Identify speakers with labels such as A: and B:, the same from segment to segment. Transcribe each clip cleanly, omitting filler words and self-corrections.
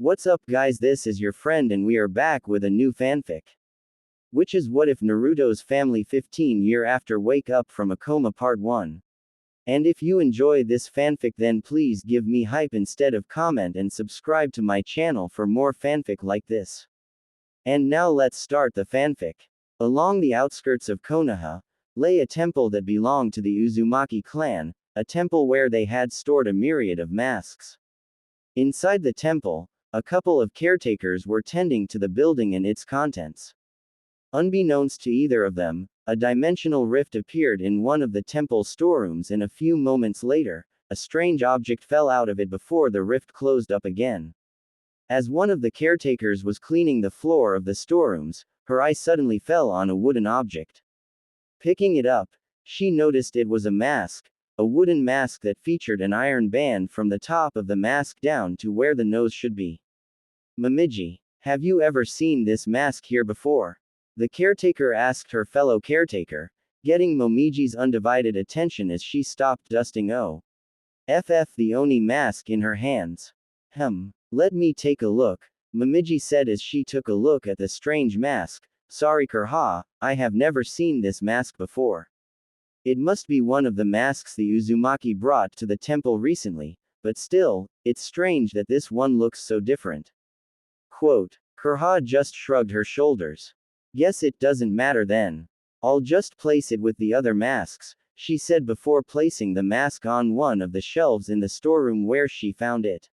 A: What's up guys, this is your friend and we are back with a new fanfic. Which is what if Naruto's family 15 year after wake up from a coma part 1. And if you enjoy this fanfic then please give me hype instead of comment and subscribe to my channel for more fanfic like this. And now let's start the fanfic. Along the outskirts of Konoha, lay a temple that belonged to the Uzumaki clan, a temple where they had stored a myriad of masks. Inside the temple, a couple of caretakers were tending to the building and its contents. Unbeknownst to either of them, a dimensional rift appeared in one of the temple's storerooms and a few moments later, a strange object fell out of it before the rift closed up again. As one of the caretakers was cleaning the floor of the storerooms, her eye suddenly fell on a wooden object. Picking it up, she noticed it was a mask, a wooden mask that featured an iron band from the top of the mask down to where the nose should be. Momiji, have you ever seen this mask here before? The caretaker asked her fellow caretaker, getting Momiji's undivided attention as she stopped dusting the Oni mask in her hands. Let me take a look, Momiji said as she took a look at the strange mask. Sorry Kurha, I have never seen this mask before. It must be one of the masks the Uzumaki brought to the temple recently, but still, it's strange that this one looks so different. Quote, Kurha just shrugged her shoulders. Guess it doesn't matter then. I'll just place it with the other masks, she said before placing the mask on one of the shelves in the storeroom where she found it.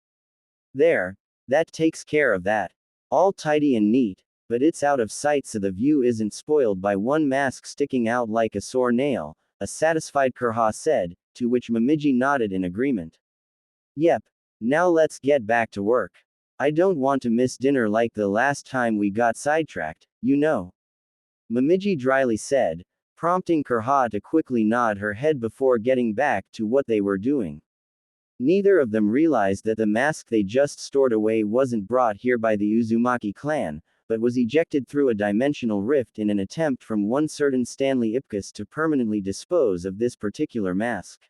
A: There, that takes care of that. All tidy and neat, but it's out of sight so the view isn't spoiled by one mask sticking out like a sore nail, a satisfied Kurha said, to which Momiji nodded in agreement. Yep. Now let's get back to work. I don't want to miss dinner like the last time we got sidetracked, you know. Momiji dryly said, prompting Kurha to quickly nod her head before getting back to what they were doing. Neither of them realized that the mask they just stored away wasn't brought here by the Uzumaki clan, but was ejected through a dimensional rift in an attempt from one certain Stanley Ipkiss to permanently dispose of this particular mask.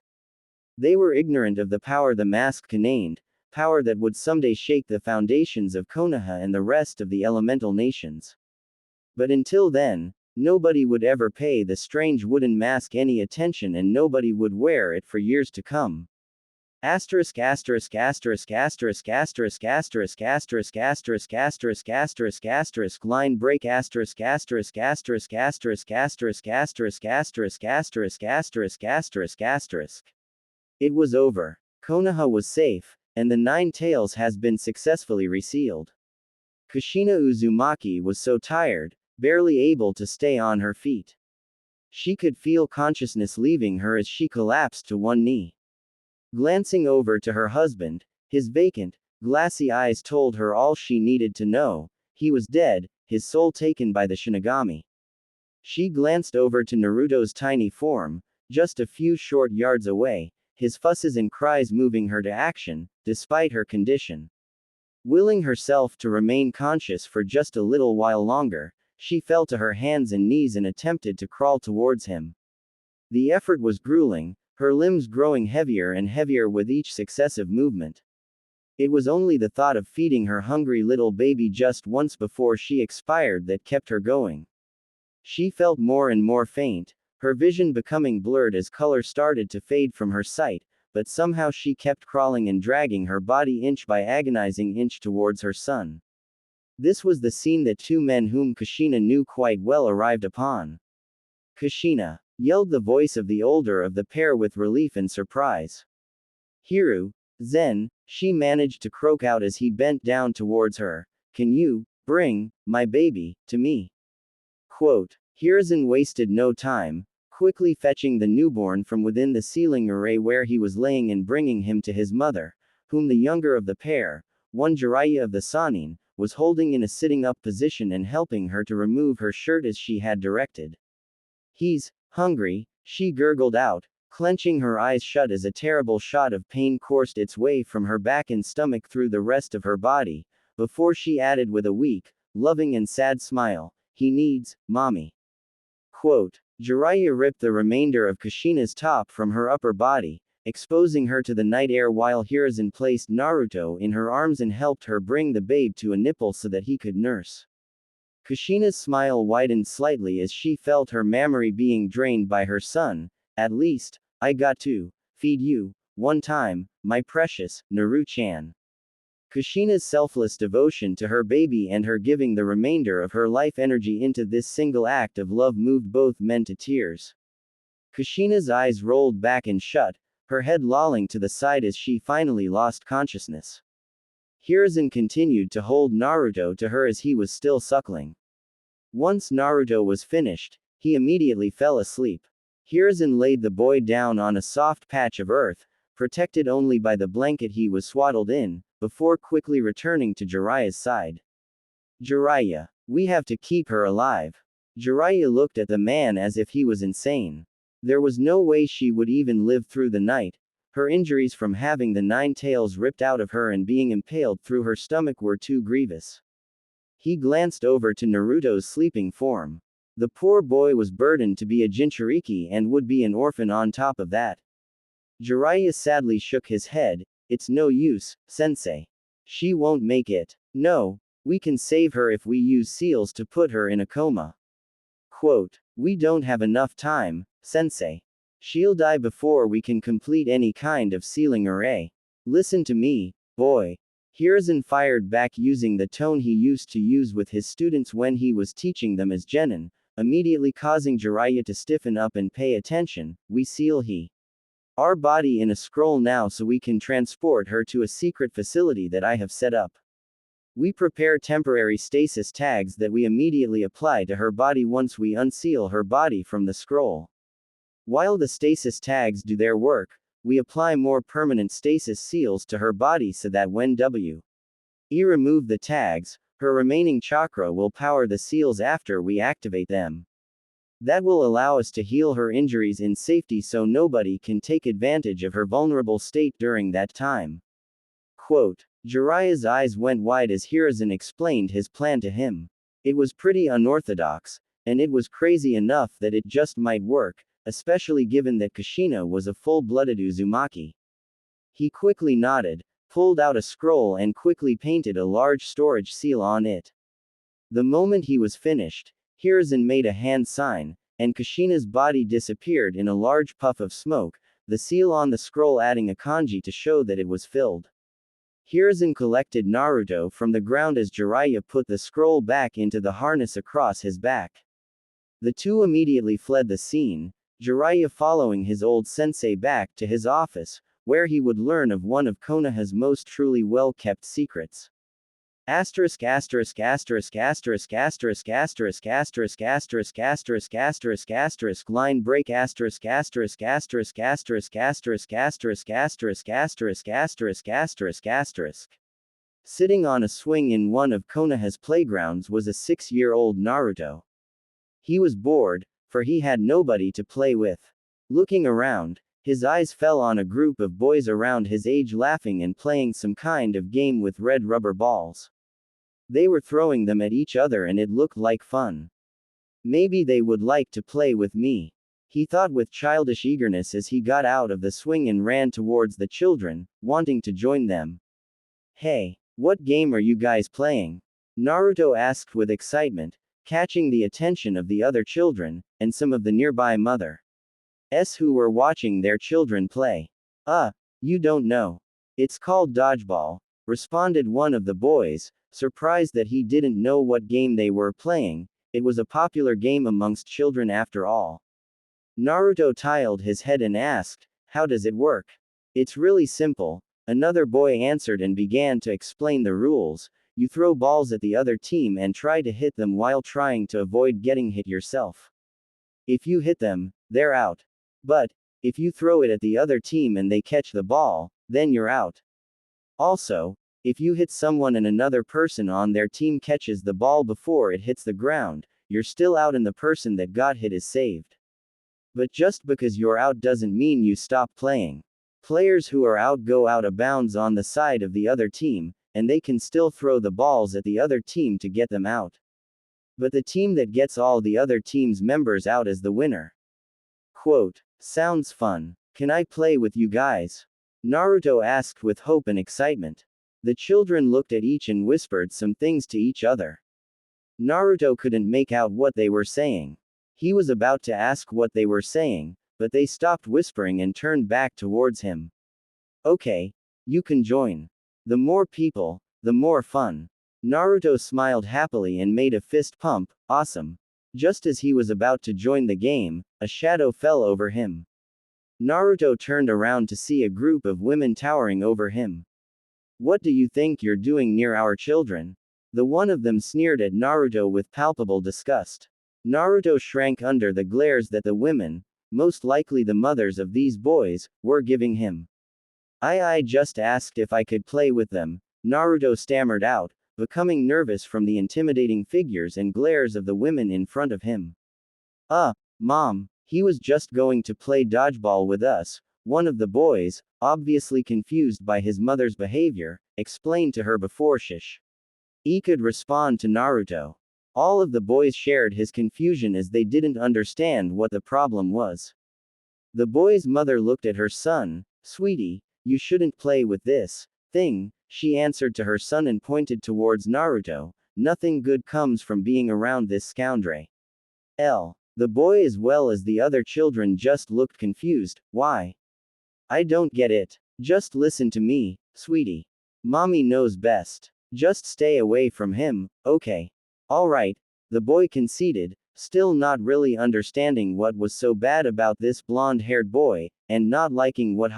A: They were ignorant of the power the mask contained, power that would someday shake the foundations of Konoha and the rest of the elemental nations. But until then, nobody would ever pay the strange wooden mask any attention and nobody would wear it for years to come. Asterisk asterisk asterisk asterisk asterisk asterisk asterisk asterisk asterisk asterisk asterisk line break asterisk asterisk asterisk asterisk asterisk asterisk asterisk asterisk asterisk asterisk asterisk. It was over. Konoha was safe, and the Nine Tails has been successfully resealed. Kushina Uzumaki was so tired, barely able to stay on her feet. She could feel consciousness leaving her as she collapsed to one knee. Glancing over to her husband, his vacant, glassy eyes told her all she needed to know. He was dead, his soul taken by the Shinigami. She glanced over to Naruto's tiny form, just a few short yards away, his fusses and cries moving her to action, despite her condition. Willing herself to remain conscious for just a little while longer, she fell to her hands and knees and attempted to crawl towards him. The effort was grueling, her limbs growing heavier and heavier with each successive movement. It was only the thought of feeding her hungry little baby just once before she expired that kept her going. She felt more and more faint, her vision becoming blurred as color started to fade from her sight, but somehow she kept crawling and dragging her body inch by agonizing inch towards her son. This was the scene that two men whom Kushina knew quite well arrived upon. Kushina! Yelled the voice of the older of the pair with relief and surprise. Hiru, Zen, she managed to croak out as he bent down towards her. Can you bring my baby to me? Quote. Hiruzen wasted no time, quickly fetching the newborn from within the ceiling array where he was laying and bringing him to his mother, whom the younger of the pair, one Jiraiya of the Sannin, was holding in a sitting up position and helping her to remove her shirt as she had directed. He's hungry, she gurgled out, clenching her eyes shut as a terrible shot of pain coursed its way from her back and stomach through the rest of her body, before she added with a weak, loving and sad smile, he needs mommy. Quote. Jiraiya ripped the remainder of Kushina's top from her upper body, exposing her to the night air while Hiruzen placed Naruto in her arms and helped her bring the babe to a nipple so that he could nurse. Kushina's smile widened slightly as she felt her memory being drained by her son. At least, I got to feed you one time, my precious Naru-chan. Kushina's selfless devotion to her baby and her giving the remainder of her life energy into this single act of love moved both men to tears. Kushina's eyes rolled back and shut, her head lolling to the side as she finally lost consciousness. Hiruzen continued to hold Naruto to her as he was still suckling. Once Naruto was finished, he immediately fell asleep. Hiruzen laid the boy down on a soft patch of earth, protected only by the blanket he was swaddled in, before quickly returning to Jiraiya's side. Jiraiya, we have to keep her alive. Jiraiya looked at the man as if he was insane. There was no way she would even live through the night. Her injuries from having the 9 tails ripped out of her and being impaled through her stomach were too grievous. He glanced over to Naruto's sleeping form. The poor boy was burdened to be a Jinchuriki and would be an orphan on top of that. Jiraiya sadly shook his head. It's no use, sensei. She won't make it. No, we can save her if we use seals to put her in a coma. Quote, we don't have enough time, sensei. She'll die before we can complete any kind of sealing array. Listen to me, boy. Hiruzen fired back using the tone he used to use with his students when he was teaching them as genin, immediately causing Jiraiya to stiffen up and pay attention. We seal our body in a scroll now so we can transport her to a secret facility that I have set up. We prepare temporary stasis tags that we immediately apply to her body once we unseal her body from the scroll. While the stasis tags do their work, we apply more permanent stasis seals to her body so that when we remove the tags, her remaining chakra will power the seals after we activate them. That will allow us to heal her injuries in safety so nobody can take advantage of her vulnerable state during that time. Quote, Jiraiya's eyes went wide as Hiruzen explained his plan to him. It was pretty unorthodox, and it was crazy enough that it just might work, especially given that Kushina was a full-blooded Uzumaki. He quickly nodded, pulled out a scroll and quickly painted a large storage seal on it. The moment he was finished, Hiruzen made a hand sign, and Kushina's body disappeared in a large puff of smoke, the seal on the scroll adding a kanji to show that it was filled. Hiruzen collected Naruto from the ground as Jiraiya put the scroll back into the harness across his back. The two immediately fled the scene, Jiraiya following his old sensei back to his office, where he would learn of one of Konoha's most truly well-kept secrets. Asterisk asterisk asterisk asterisk asterisk asterisk asterisk asterisk asterisk asterisk asterisk line break asterisk asterisk asterisk asterisk asterisk asterisk asterisk asterisk asterisk asterisk asterisk. Sitting on a swing in one of Konoha's playgrounds was a 6-year-old Naruto. He was bored, for he had nobody to play with. Looking around, his eyes fell on a group of boys around his age laughing and playing some kind of game with red rubber balls. They were throwing them at each other and it looked like fun. Maybe they would like to play with me, he thought with childish eagerness as he got out of the swing and ran towards the children, wanting to join them. Hey, what game are you guys playing? Naruto asked with excitement, catching the attention of the other children, and some of the nearby mothers who were watching their children play. You don't know. It's called dodgeball, responded one of the boys, surprised that he didn't know what game they were playing. It was a popular game amongst children after all. Naruto tilted his head and asked, how does it work? It's really simple, another boy answered and began to explain the rules. You throw balls at the other team and try to hit them while trying to avoid getting hit yourself. If you hit them, they're out. But if you throw it at the other team and they catch the ball, then you're out. Also, if you hit someone and another person on their team catches the ball before it hits the ground, you're still out and the person that got hit is saved. But just because you're out doesn't mean you stop playing. Players who are out go out of bounds on the side of the other team, and they can still throw the balls at the other team to get them out. But the team that gets all the other team's members out is the winner. Quote, sounds fun. Can I play with you guys? Naruto asked with hope and excitement. The children looked at each and whispered some things to each other. Naruto couldn't make out what they were saying. He was about to ask what they were saying, but they stopped whispering and turned back towards him. Okay, you can join. The more people, the more fun. Naruto smiled happily and made a fist pump. Awesome. Just as he was about to join the game, a shadow fell over him. Naruto turned around to see a group of women towering over him. What do you think you're doing near our children? The one of them sneered at Naruto with palpable disgust. Naruto shrank under the glares that the women, most likely the mothers of these boys, were giving him. I just asked if I could play with them, Naruto stammered out, becoming nervous from the intimidating figures and glares of the women in front of him. Mom, he was just going to play dodgeball with us, one of the boys, obviously confused by his mother's behavior, explained to her before he could respond to Naruto. All of the boys shared his confusion as they didn't understand what the problem was. The boy's mother looked at her son. Sweetie, you shouldn't play with this thing, she answered to her son and pointed towards Naruto. Nothing good comes from being around this scoundrel. The boy as well as the other children just looked confused. Why? I don't get it. Just listen to me, sweetie. Mommy knows best. Just stay away from him, okay? Alright, the boy conceded, still not really understanding what was so bad about this blonde-haired boy, and not liking what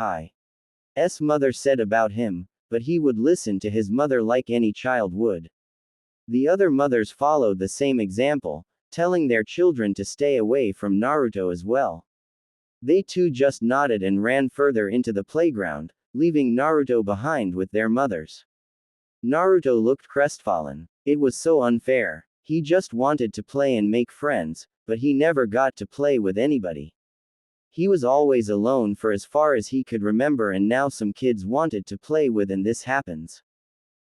A: his mother said about him, but he would listen to his mother like any child would. The other mothers followed the same example, telling their children to stay away from Naruto as well. They too just nodded and ran further into the playground, leaving Naruto behind with their mothers. Naruto looked crestfallen. It was so unfair. He just wanted to play and make friends, but he never got to play with anybody. He was always alone for as far as he could remember, and now some kids wanted to play with and this happens.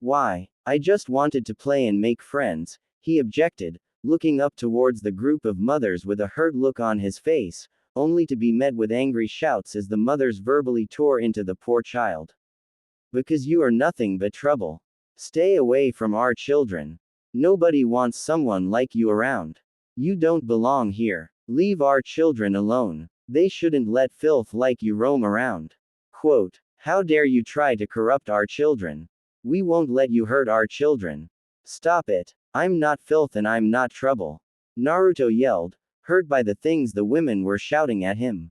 A: Why? I just wanted to play and make friends, he objected, looking up towards the group of mothers with a hurt look on his face, only to be met with angry shouts as the mothers verbally tore into the poor child. Because you are nothing but trouble. Stay away from our children. Nobody wants someone like you around. You don't belong here. Leave our children alone. They shouldn't let filth like you roam around. Quote, how dare you try to corrupt our children? We won't let you hurt our children. Stop it. I'm not filth and I'm not trouble. Naruto yelled, hurt by the things the women were shouting at him.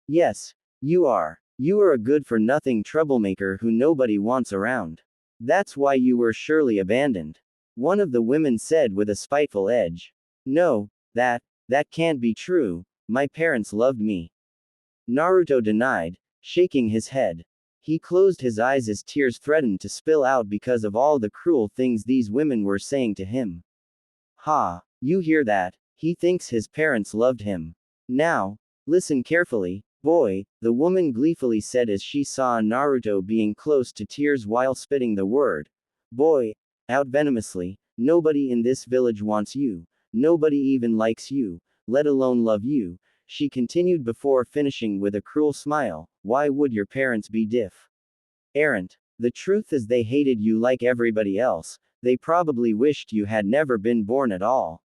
A: Yes, you are. You are a good-for-nothing troublemaker who nobody wants around. That's why you were surely abandoned. One of the women said with a spiteful edge. No, that can't be true. My parents loved me. Naruto denied, shaking his head. He closed his eyes as tears threatened to spill out because of all the cruel things these women were saying to him. Ha, you hear that? He thinks his parents loved him. Now, listen carefully, boy, the woman gleefully said as she saw Naruto being close to tears while spitting the word, boy, out venomously. Nobody in this village wants you. Nobody even likes you, let alone love you, she continued before finishing with a cruel smile. Why would your parents be different? The truth is they hated you like everybody else. They probably wished you had never been born at all.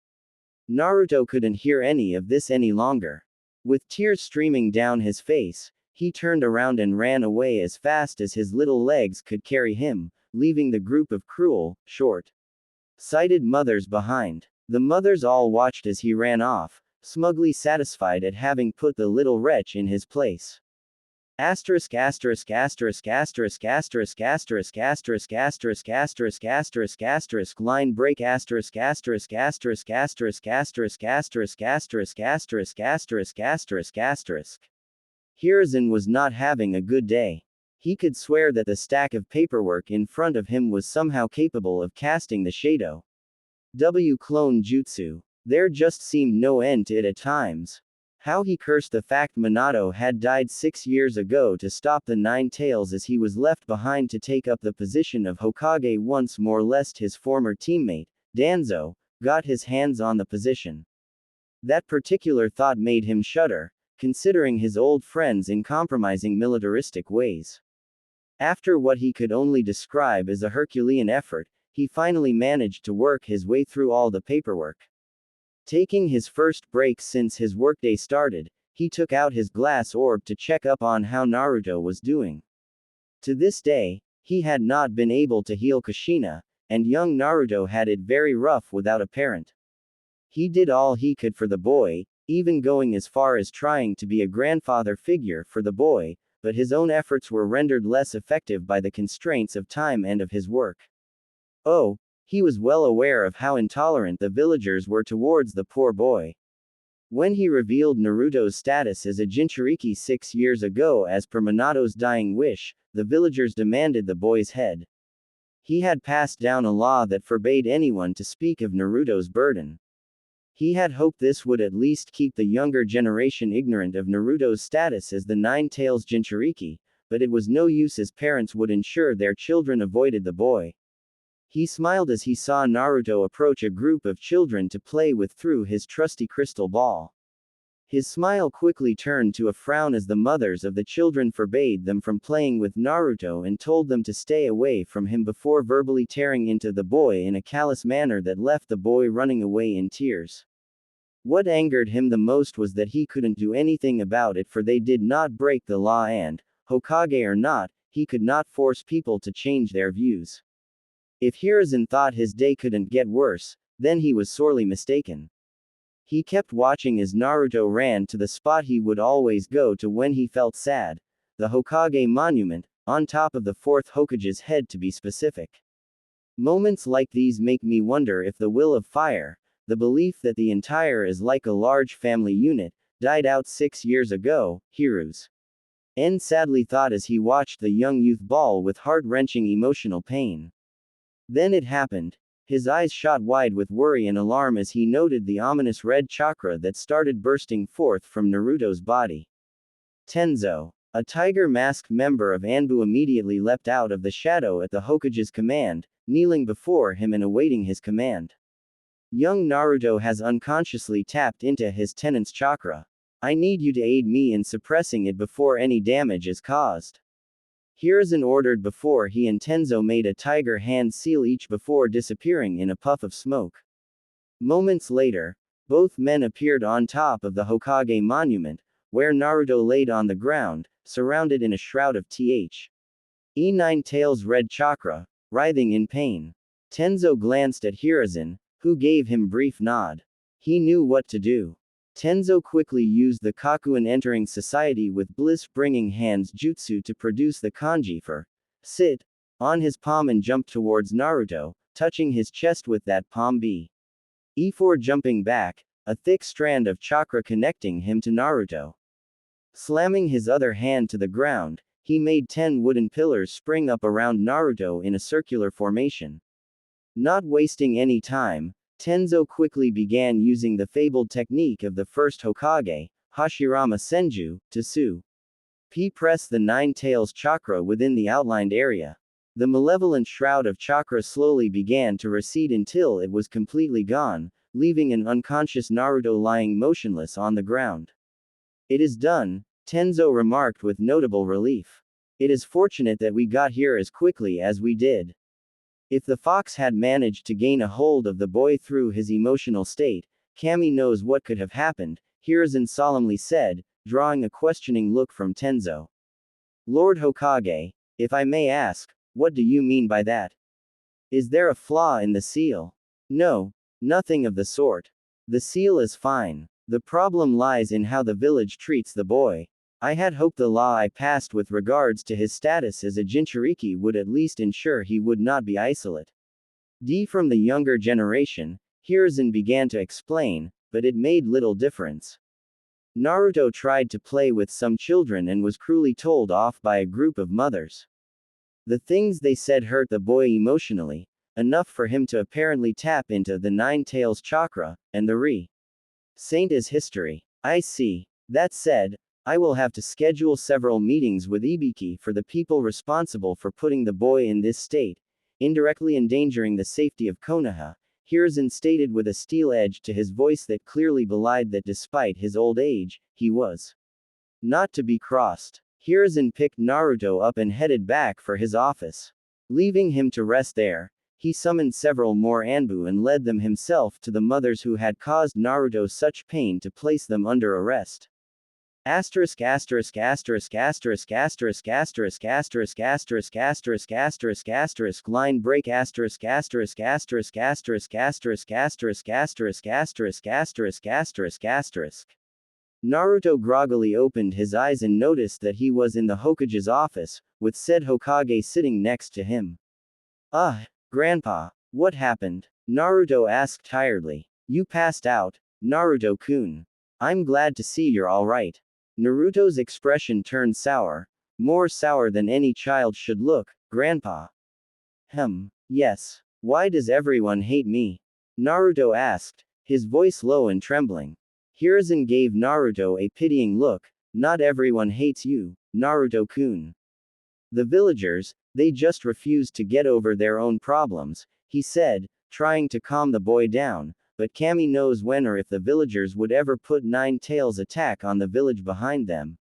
A: Naruto couldn't hear any of this any longer. With tears streaming down his face, he turned around and ran away as fast as his little legs could carry him, leaving the group of cruel, short-sighted mothers behind. The mothers all watched as he ran off, smugly satisfied at having put the little wretch in his place. Asterisk asterisk asterisk asterisk asterisk asterisk asterisk asterisk asterisk asterisk asterisk line break asterisk asterisk asterisk asterisk asterisk asterisk asterisk asterisk asterisk asterisk asterisk. Hiruzen was not having a good day. He could swear that the stack of paperwork in front of him was somehow capable of casting the Shadow W clone jutsu. There just seemed no end to it at times. How he cursed the fact Minato had died 6 years ago to stop the Nine Tails as he was left behind to take up the position of Hokage once more, lest his former teammate, Danzo, got his hands on the position. That particular thought made him shudder, considering his old friends in compromising militaristic ways. After what he could only describe as a Herculean effort, he finally managed to work his way through all the paperwork. Taking his first break since his workday started, he took out his glass orb to check up on how Naruto was doing. To this day, he had not been able to heal Kushina, and young Naruto had it very rough without a parent. He did all he could for the boy, even going as far as trying to be a grandfather figure for the boy, but his own efforts were rendered less effective by the constraints of time and of his work. Oh, he was well aware of how intolerant the villagers were towards the poor boy. When he revealed Naruto's status as a Jinchuriki 6 years ago as per Minato's dying wish, the villagers demanded the boy's head. He had passed down a law that forbade anyone to speak of Naruto's burden. He had hoped this would at least keep the younger generation ignorant of Naruto's status as the Nine-Tails Jinchuriki, but it was no use as parents would ensure their children avoided the boy. He smiled as he saw Naruto approach a group of children to play with through his trusty crystal ball. His smile quickly turned to a frown as the mothers of the children forbade them from playing with Naruto and told them to stay away from him before verbally tearing into the boy in a callous manner that left the boy running away in tears. What angered him the most was that he couldn't do anything about it, for they did not break the law and, Hokage or not, he could not force people to change their views. If Hiruzen thought his day couldn't get worse, then he was sorely mistaken. He kept watching as Naruto ran to the spot he would always go to when he felt sad, the Hokage monument, on top of the fourth Hokage's head to be specific. Moments like these make me wonder if the will of fire, the belief that the entire is like a large family unit, died out 6 years ago, Hiruzen sadly thought as he watched the young youth bawl with heart-wrenching emotional pain. Then it happened. His eyes shot wide with worry and alarm as he noted the ominous red chakra that started bursting forth from Naruto's body. Tenzo, a tiger-masked member of Anbu, immediately leapt out of the shadow at the Hokage's command, kneeling before him and awaiting his command. Young Naruto has unconsciously tapped into his tenant's chakra. I need you to aid me in suppressing it before any damage is caused. Hiruzen ordered before he and Tenzo made a tiger hand seal each before disappearing in a puff of smoke. Moments later, both men appeared on top of the Hokage monument, where Naruto laid on the ground, surrounded in a shroud of Nine-Tails red chakra, writhing in pain. Tenzo glanced at Hiruzen, who gave him brief nod. He knew what to do. Tenzo quickly used the Kakuin entering society with bliss-bringing hands jutsu to produce the kanji for sit on his palm and jumped towards Naruto, touching his chest with that palm before jumping back, a thick strand of chakra connecting him to Naruto. Slamming his other hand to the ground, he made 10 wooden pillars spring up around Naruto in a circular formation. Not wasting any time, Tenzo quickly began using the fabled technique of the first Hokage, Hashirama Senju, to press the Nine-Tails chakra within the outlined area. The malevolent shroud of chakra slowly began to recede until it was completely gone, leaving an unconscious Naruto lying motionless on the ground. It is done, Tenzo remarked with notable relief. It is fortunate that we got here as quickly as we did. If the fox had managed to gain a hold of the boy through his emotional state, Kami knows what could have happened, Hiruzen solemnly said, drawing a questioning look from Tenzo. Lord Hokage, if I may ask, what do you mean by that? Is there a flaw in the seal? No, nothing of the sort. The seal is fine. The problem lies in how the village treats the boy. I had hoped the law I passed with regards to his status as a Jinchuriki would at least ensure he would not be isolate. From the younger generation, Hiruzen began to explain, but it made little difference. Naruto tried to play with some children and was cruelly told off by a group of mothers. The things they said hurt the boy emotionally, enough for him to apparently tap into the Nine-Tails chakra, and the saint is history. I see. That said, I will have to schedule several meetings with Ibiki for the people responsible for putting the boy in this state, indirectly endangering the safety of Konoha, Hiruzen stated with a steel edge to his voice that clearly belied that despite his old age, he was Not to be crossed. Hiruzen picked Naruto up and headed back for his office. Leaving him to rest there, he summoned several more Anbu and led them himself to the mothers who had caused Naruto such pain to place them under arrest. Asterisk asterisk asterisk asterisk asterisk asterisk asterisk asterisk asterisk asterisk asterisk line break asterisk asterisk asterisk asterisk asterisk asterisk asterisk asterisk asterisk asterisk asterisk. Naruto groggily opened his eyes and noticed that he was in the Hokage's office, with said Hokage sitting next to him. Grandpa, what happened? Naruto asked tiredly. You passed out, Naruto-kun. I'm glad to see you're alright. Naruto's expression turned sour, more sour than any child should look. Grandpa. Yes. Why does everyone hate me? Naruto asked, his voice low and trembling. Hiruzen gave Naruto a pitying look. Not everyone hates you, Naruto-kun. The villagers, they just refuse to get over their own problems, he said, trying to calm the boy down, but Kami knows when or if the villagers would ever put Nine Tails' attack on the village behind them.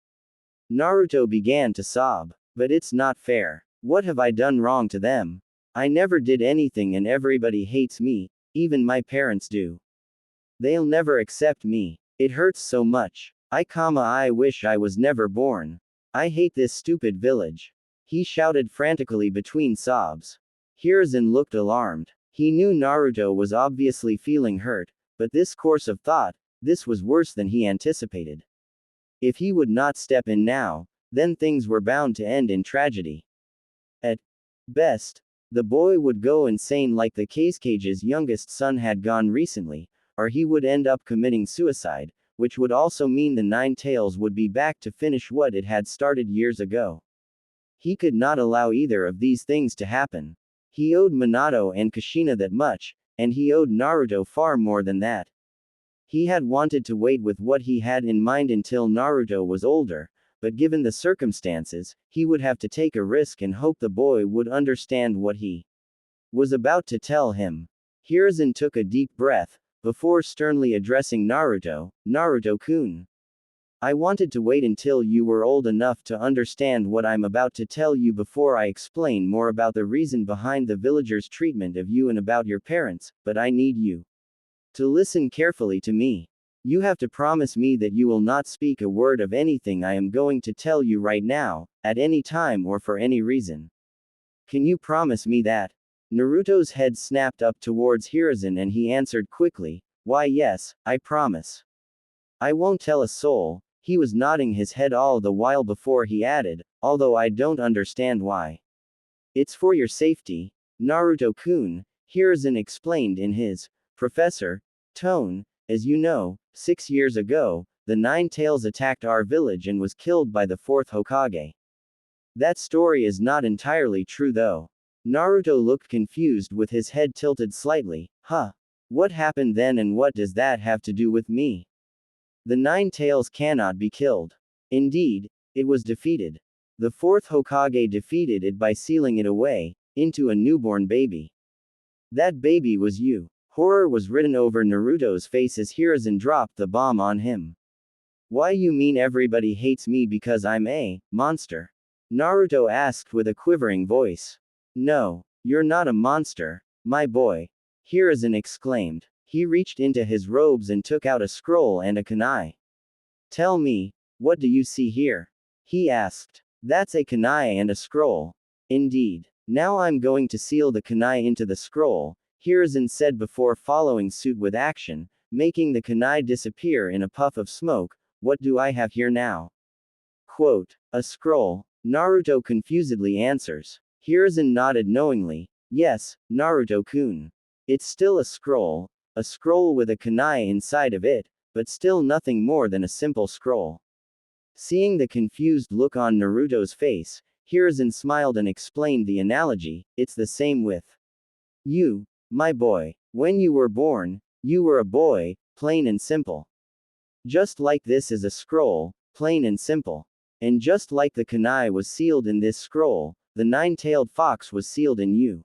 A: Naruto began to sob. But it's not fair. What have I done wrong to them? I never did anything and everybody hates me, even my parents do. They'll never accept me. It hurts so much. I wish I was never born. I hate this stupid village. He shouted frantically between sobs. Hiruzen looked alarmed. He knew Naruto was obviously feeling hurt, but this course of thought, this was worse than he anticipated. If he would not step in now, then things were bound to end in tragedy. At best, the boy would go insane like the Kage's youngest son had gone recently, or he would end up committing suicide, which would also mean the Nine Tails would be back to finish what it had started years ago. He could not allow either of these things to happen. He owed Minato and Kushina that much, and he owed Naruto far more than that. He had wanted to wait with what he had in mind until Naruto was older, but given the circumstances, he would have to take a risk and hope the boy would understand what he was about to tell him. Hiruzen took a deep breath, before sternly addressing Naruto, Naruto-kun. I wanted to wait until you were old enough to understand what I'm about to tell you before I explain more about the reason behind the villagers' treatment of you and about your parents, but I need you to listen carefully to me. You have to promise me that you will not speak a word of anything I am going to tell you right now, at any time or for any reason. Can you promise me that? Naruto's head snapped up towards Hiruzen and he answered quickly, why yes, I promise. I won't tell a soul. He was nodding his head all the while before he added, although I don't understand why. It's for your safety, Naruto-kun, Hiruzen explained in his professor tone. As you know, 6 years ago, the Nine Tails attacked our village and was killed by the 4th Hokage. That story is not entirely true though. Naruto looked confused with his head tilted slightly. What happened then and what does that have to do with me? The Nine Tails cannot be killed. Indeed, it was defeated. The 4th Hokage defeated it by sealing it away, into a newborn baby. That baby was you. Horror was written over Naruto's face as Hiruzen dropped the bomb on him. Why you mean everybody hates me because I'm a monster? Naruto asked with a quivering voice. No, you're not a monster, my boy. Hiruzen exclaimed. He reached into his robes and took out a scroll and a kunai. Tell me, what do you see here? He asked. That's a kunai and a scroll. Indeed. Now I'm going to seal the kunai into the scroll, Hiruzen said before following suit with action, making the kunai disappear in a puff of smoke. What do I have here now? Quote, a scroll. Naruto confusedly answers. Hiruzen nodded knowingly. Yes, Naruto-kun. It's still a scroll with a kunai inside of it, but still nothing more than a simple scroll. Seeing the confused look on Naruto's face, Hiruzen smiled and explained the analogy. It's the same with you, my boy. When you were born, you were a boy, plain and simple. Just like this is a scroll, plain and simple. And just like the kunai was sealed in this scroll, the nine-tailed fox was sealed in you.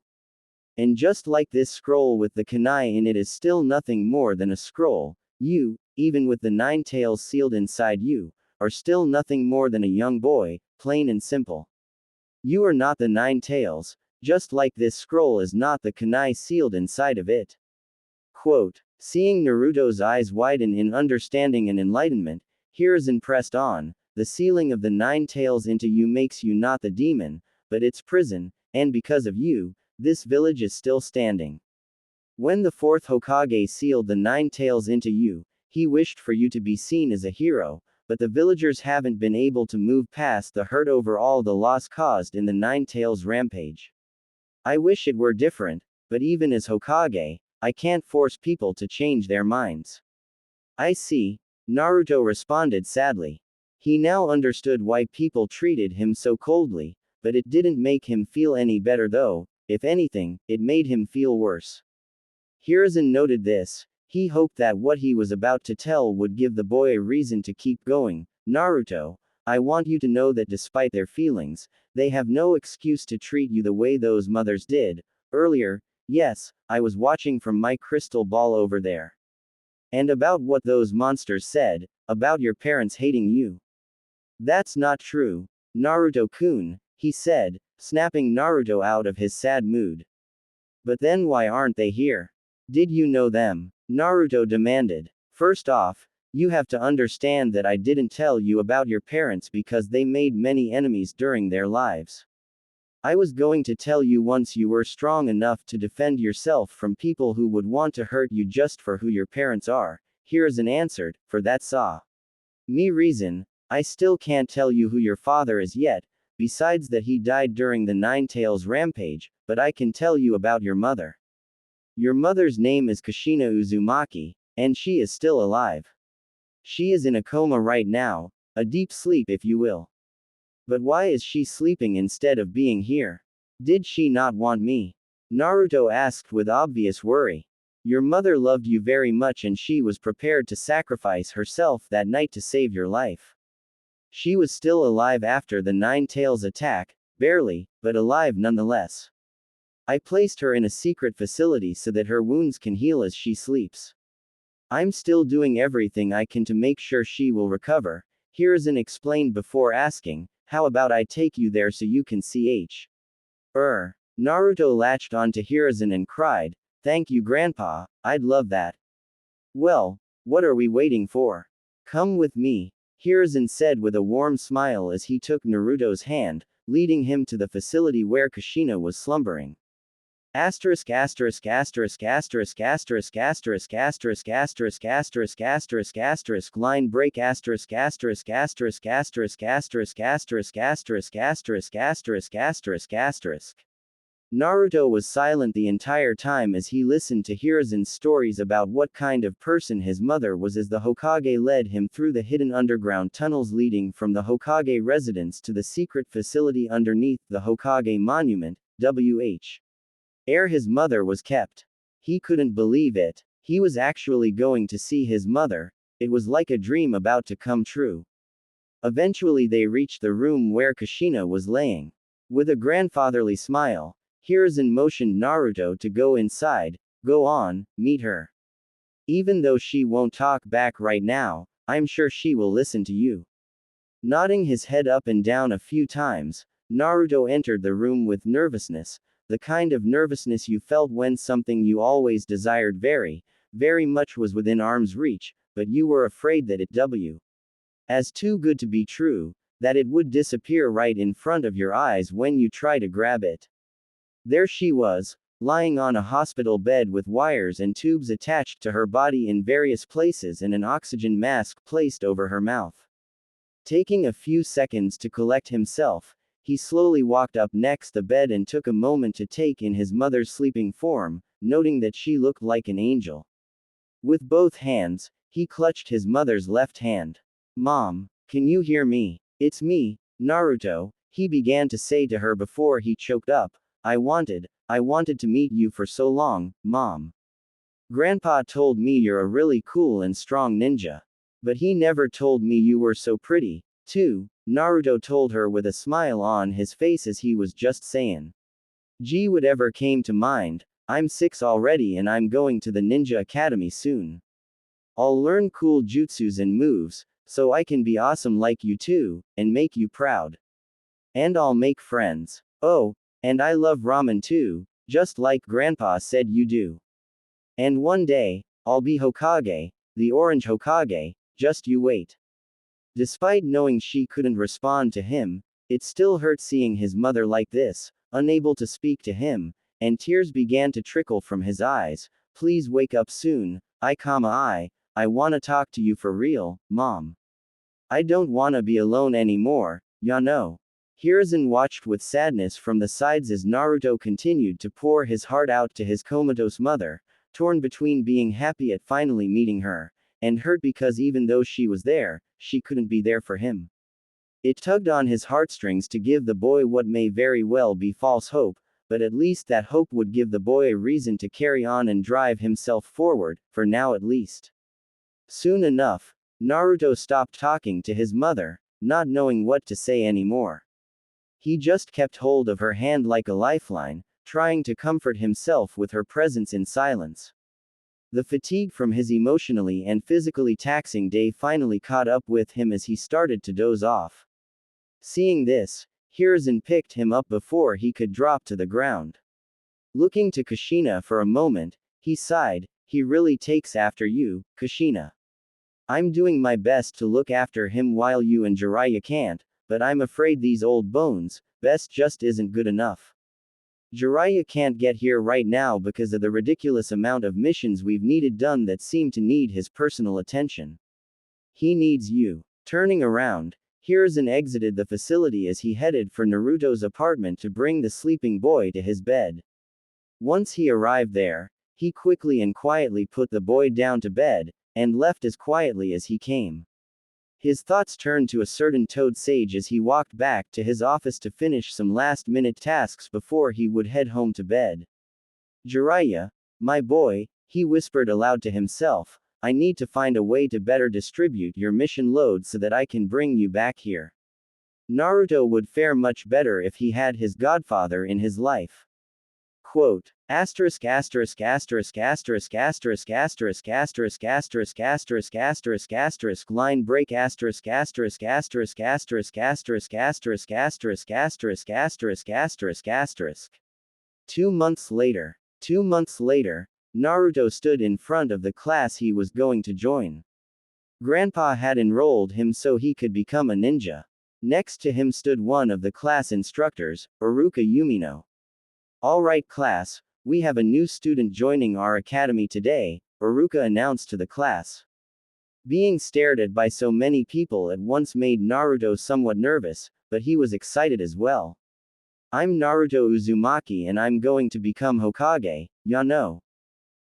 A: And just like this scroll with the kunai in it is still nothing more than a scroll, you, even with the 9 tails sealed inside you, are still nothing more than a young boy, plain and simple. You are not the Nine Tails, just like this scroll is not the kunai sealed inside of it. Quote, seeing Naruto's eyes widen in understanding and enlightenment, Hiruzen pressed on, the sealing of the Nine Tails into you makes you not the demon, but its prison, and because of you, this village is still standing. When the fourth Hokage sealed the Nine Tails into you, he wished for you to be seen as a hero, but the villagers haven't been able to move past the hurt over all the loss caused in the Nine Tails rampage. I wish it were different, but even as Hokage, I can't force people to change their minds. I see, Naruto responded sadly. He now understood why people treated him so coldly, but it didn't make him feel any better though, if anything, it made him feel worse. Hiruzen noted this. He hoped that what he was about to tell would give the boy a reason to keep going. Naruto, I want you to know that despite their feelings, they have no excuse to treat you the way those mothers did. Earlier, yes, I was watching from my crystal ball over there. And about what those monsters said, about your parents hating you. That's not true, Naruto-kun, he said, snapping Naruto out of his sad mood. But then why aren't they here? Did you know them? Naruto demanded. First off, you have to understand that I didn't tell you about your parents because they made many enemies during their lives. I was going to tell you once you were strong enough to defend yourself from people who would want to hurt you just for who your parents are. Hiruzen answered, for that saw me reason, I still can't tell you who your father is yet, besides that he died during the Nine Tails rampage, but I can tell you about your mother. Your mother's name is Kushina Uzumaki, and she is still alive. She is in a coma right now, a deep sleep if you will. But why is she sleeping instead of being here? Did she not want me? Naruto asked with obvious worry. Your mother loved you very much and she was prepared to sacrifice herself that night to save your life. She was still alive after the Nine Tails attack, barely, but alive nonetheless. I placed her in a secret facility so that her wounds can heal as she sleeps. I'm still doing everything I can to make sure she will recover, Hiruzen explained before asking, how about I take you there so you can see Naruto latched onto Hiruzen and cried, thank you Grandpa, I'd love that. Well, what are we waiting for? Come with me, Hiruzen said with a warm smile as he took Naruto's hand, leading him to the facility where Kushina was slumbering. Asterisk asterisk asterisk asterisk asterisk asterisk asterisk asterisk asterisk asterisk asterisk line break asterisk asterisk asterisk asterisk asterisk asterisk asterisk asterisk asterisk asterisk asterisk. Naruto was silent the entire time as he listened to Hiruzen's stories about what kind of person his mother was as the Hokage led him through the hidden underground tunnels leading from the Hokage residence to the secret facility underneath the Hokage monument, where his mother was kept. He couldn't believe it. He was actually going to see his mother. It was like a dream about to come true. Eventually they reached the room where Kushina was laying. With a grandfatherly smile, Hiruzen motioned Naruto to go inside. Go on, meet her. Even though she won't talk back right now, I'm sure she will listen to you. Nodding his head up and down a few times, Naruto entered the room with nervousness, the kind of nervousness you felt when something you always desired very, very much was within arm's reach, but you were afraid that it as too good to be true, that it would disappear right in front of your eyes when you try to grab it. There she was, lying on a hospital bed with wires and tubes attached to her body in various places and an oxygen mask placed over her mouth. Taking a few seconds to collect himself, he slowly walked up next the bed and took a moment to take in his mother's sleeping form, noting that she looked like an angel. With both hands, he clutched his mother's left hand. Mom, can you hear me? It's me, Naruto, he began to say to her before he choked up. I wanted to meet you for so long, Mom. Grandpa told me you're a really cool and strong ninja. But he never told me you were so pretty, too, Naruto told her with a smile on his face as he was just saying. Gee, whatever came to mind, I'm 6 already and I'm going to the ninja academy soon. I'll learn cool jutsus and moves, so I can be awesome like you too, and make you proud. And I'll make friends. Oh, and I love ramen too, just like Grandpa said you do. And one day, I'll be Hokage, the orange Hokage, just you wait. Despite knowing she couldn't respond to him, it still hurt seeing his mother like this, unable to speak to him, and tears began to trickle from his eyes. Please wake up soon, I wanna talk to you for real, Mom. I don't wanna be alone anymore, ya know. Hiruzen watched with sadness from the sides as Naruto continued to pour his heart out to his comatose mother, torn between being happy at finally meeting her, and hurt because even though she was there, she couldn't be there for him. It tugged on his heartstrings to give the boy what may very well be false hope, but at least that hope would give the boy a reason to carry on and drive himself forward, for now at least. Soon enough, Naruto stopped talking to his mother, not knowing what to say anymore. He just kept hold of her hand like a lifeline, trying to comfort himself with her presence in silence. The fatigue from his emotionally and physically taxing day finally caught up with him as he started to doze off. Seeing this, Hiruzen picked him up before he could drop to the ground. Looking to Kushina for a moment, he sighed, he really takes after you, Kushina. I'm doing my best to look after him while you and Jiraiya can't, but I'm afraid these old bones, best just isn't good enough. Jiraiya can't get here right now because of the ridiculous amount of missions we've needed done that seem to need his personal attention. He needs you. Turning around, Hiruzen exited the facility as he headed for Naruto's apartment to bring the sleeping boy to his bed. Once he arrived there, he quickly and quietly put the boy down to bed, and left as quietly as he came. His thoughts turned to a certain Toad Sage as he walked back to his office to finish some last-minute tasks before he would head home to bed. Jiraiya, my boy, he whispered aloud to himself, I need to find a way to better distribute your mission load so that I can bring you back here. Naruto would fare much better if he had his godfather in his life. Quote, asterisk asterisk asterisk asterisk asterisk asterisk asterisk asterisk asterisk asterisk asterisk line break asterisk asterisk asterisk asterisk asterisk asterisk asterisk asterisk asterisk asterisk asterisk. 2 months later. 2 months later, Naruto stood in front of the class he was going to join. Grandpa had enrolled him so he could become a ninja. Next to him stood one of the class instructors, Iruka Yumino. Alright class, we have a new student joining our academy today, Iruka announced to the class. Being stared at by so many people at once made Naruto somewhat nervous, but he was excited as well. I'm Naruto Uzumaki and I'm going to become Hokage, ya know.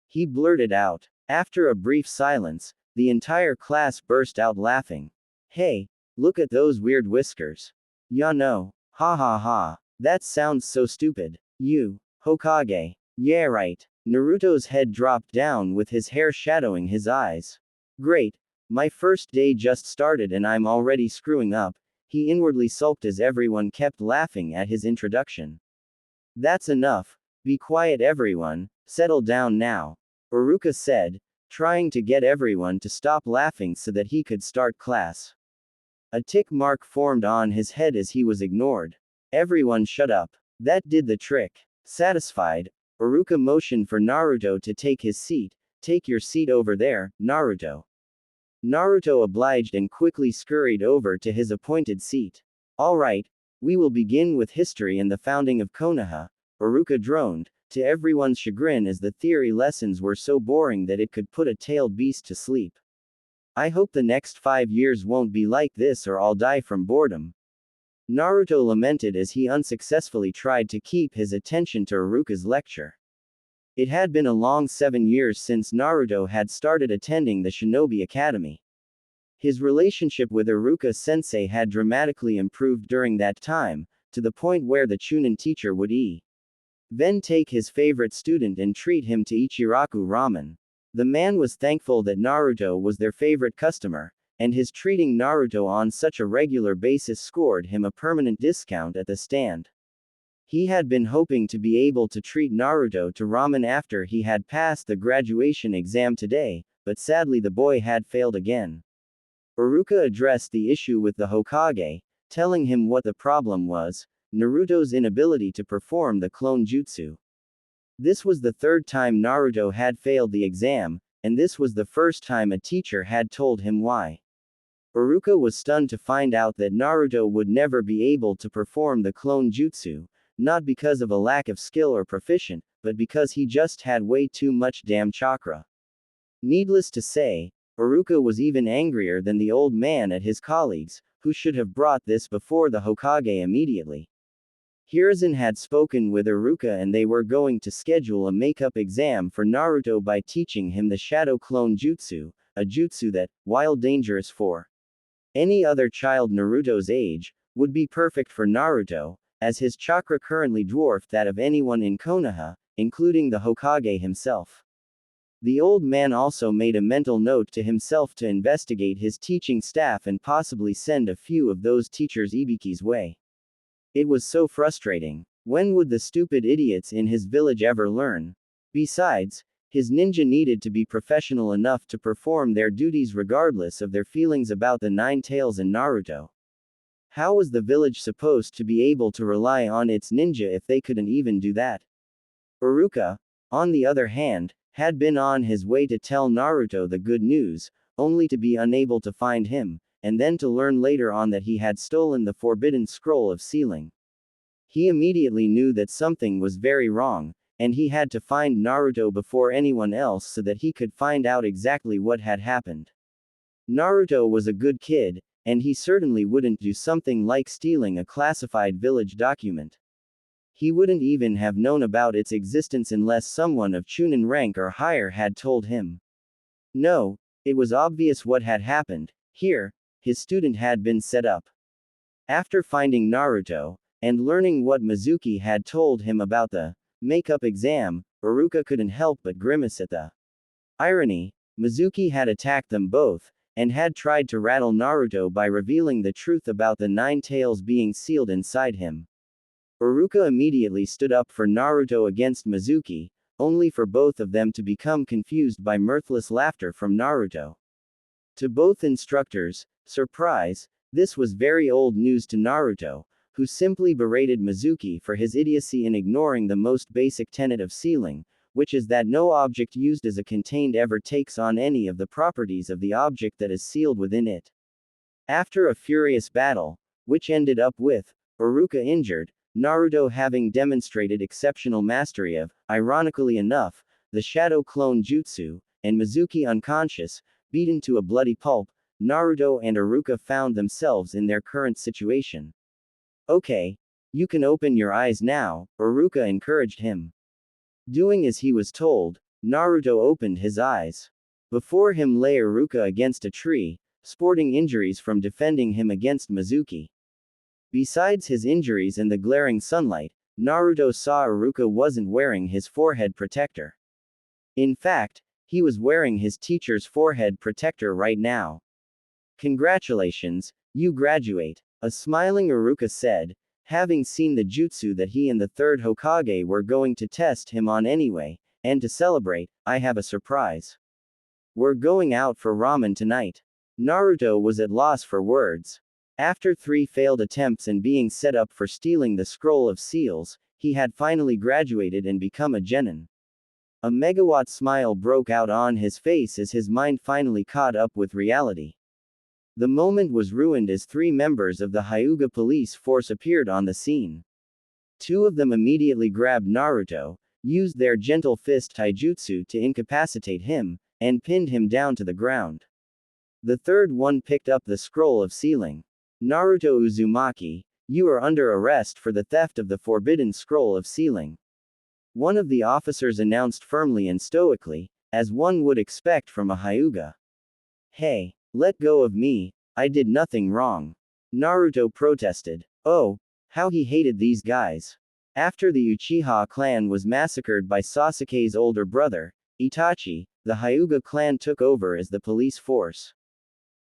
A: He blurted out. After a brief silence, the entire class burst out laughing. Hey, look at those weird whiskers. Ya know. Ha ha ha. That sounds so stupid. You, Hokage. Yeah right. Naruto's head dropped down with his hair shadowing his eyes. Great. My first day just started and I'm already screwing up, he inwardly sulked as everyone kept laughing at his introduction. That's enough. Be quiet everyone, settle down now. Iruka said, trying to get everyone to stop laughing so that he could start class. A tick mark formed on his head as he was ignored. Everyone shut up. That did the trick. Satisfied, Iruka motioned for Naruto to take his seat. Take your seat over there, Naruto. Naruto obliged and quickly scurried over to his appointed seat. Alright, we will begin with history and the founding of Konoha, Iruka droned, to everyone's chagrin as the theory lessons were so boring that it could put a tailed beast to sleep. I hope the next 5 years won't be like this or I'll die from boredom. Naruto lamented as he unsuccessfully tried to keep his attention to Iruka's lecture. It had been a long 7 years since Naruto had started attending the Shinobi Academy. His relationship with Iruka-sensei had dramatically improved during that time, to the point where the Chunin teacher would then take his favorite student and treat him to Ichiraku ramen. The man was thankful that Naruto was their favorite customer, and his treating Naruto on such a regular basis scored him a permanent discount at the stand. He had been hoping to be able to treat Naruto to ramen after he had passed the graduation exam today, but sadly the boy had failed again. Iruka addressed the issue with the Hokage, telling him what the problem was: Naruto's inability to perform the clone jutsu. This was the third time Naruto had failed the exam, and this was the first time a teacher had told him why. Iruka was stunned to find out that Naruto would never be able to perform the clone jutsu, not because of a lack of skill or proficient, but because he just had way too much damn chakra. Needless to say, Iruka was even angrier than the old man at his colleagues, who should have brought this before the Hokage immediately. Hiruzen had spoken with Iruka and they were going to schedule a make-up exam for Naruto by teaching him the Shadow Clone Jutsu, a jutsu that, while dangerous for any other child Naruto's age, would be perfect for Naruto, as his chakra currently dwarfed that of anyone in Konoha, including the Hokage himself. The old man also made a mental note to himself to investigate his teaching staff and possibly send a few of those teachers Ibiki's way. It was so frustrating. When would the stupid idiots in his village ever learn? Besides, his ninja needed to be professional enough to perform their duties regardless of their feelings about the Nine Tails and Naruto. How was the village supposed to be able to rely on its ninja if they couldn't even do that? Iruka, on the other hand, had been on his way to tell Naruto the good news, only to be unable to find him, and then to learn later on that he had stolen the forbidden scroll of sealing. He immediately knew that something was very wrong, and he had to find Naruto before anyone else so that he could find out exactly what had happened. Naruto was a good kid, and he certainly wouldn't do something like stealing a classified village document. He wouldn't even have known about its existence unless someone of Chunin rank or higher had told him. No, it was obvious what had happened. Here, his student had been set up. After finding Naruto, and learning what Mizuki had told him about the make-up exam, Iruka couldn't help but grimace at the irony. Mizuki had attacked them both, and had tried to rattle Naruto by revealing the truth about the Nine Tails being sealed inside him. Iruka immediately stood up for Naruto against Mizuki, only for both of them to become confused by mirthless laughter from Naruto. To both instructors, surprise, this was very old news to Naruto, who simply berated Mizuki for his idiocy in ignoring the most basic tenet of sealing, which is that no object used as a contained ever takes on any of the properties of the object that is sealed within it. After a furious battle, which ended up with Iruka injured, Naruto having demonstrated exceptional mastery of, ironically enough, the Shadow Clone Jutsu, and Mizuki unconscious, beaten to a bloody pulp, Naruto and Iruka found themselves in their current situation. Okay, you can open your eyes now, Iruka encouraged him. Doing as he was told, Naruto opened his eyes. Before him lay Iruka against a tree, sporting injuries from defending him against Mizuki. Besides his injuries and the glaring sunlight, Naruto saw Iruka wasn't wearing his forehead protector. In fact, he was wearing his teacher's forehead protector right now. Congratulations, you graduate, a smiling Iruka said, having seen the jutsu that he and the third Hokage were going to test him on anyway, and to celebrate, I have a surprise. We're going out for ramen tonight. Naruto was at loss for words. After 3 failed attempts and being set up for stealing the scroll of seals, he had finally graduated and become a genin. A megawatt smile broke out on his face as his mind finally caught up with reality. The moment was ruined as 3 members of the Hyuga police force appeared on the scene. 2 of them immediately grabbed Naruto, used their gentle fist taijutsu to incapacitate him, and pinned him down to the ground. The third one picked up the scroll of sealing. Naruto Uzumaki, you are under arrest for the theft of the forbidden scroll of sealing. One of the officers announced firmly and stoically, as one would expect from a Hyuga. Hey, let go of me, I did nothing wrong. Naruto protested. Oh, how he hated these guys. After the Uchiha clan was massacred by Sasuke's older brother, Itachi, the Hyuga clan took over as the police force.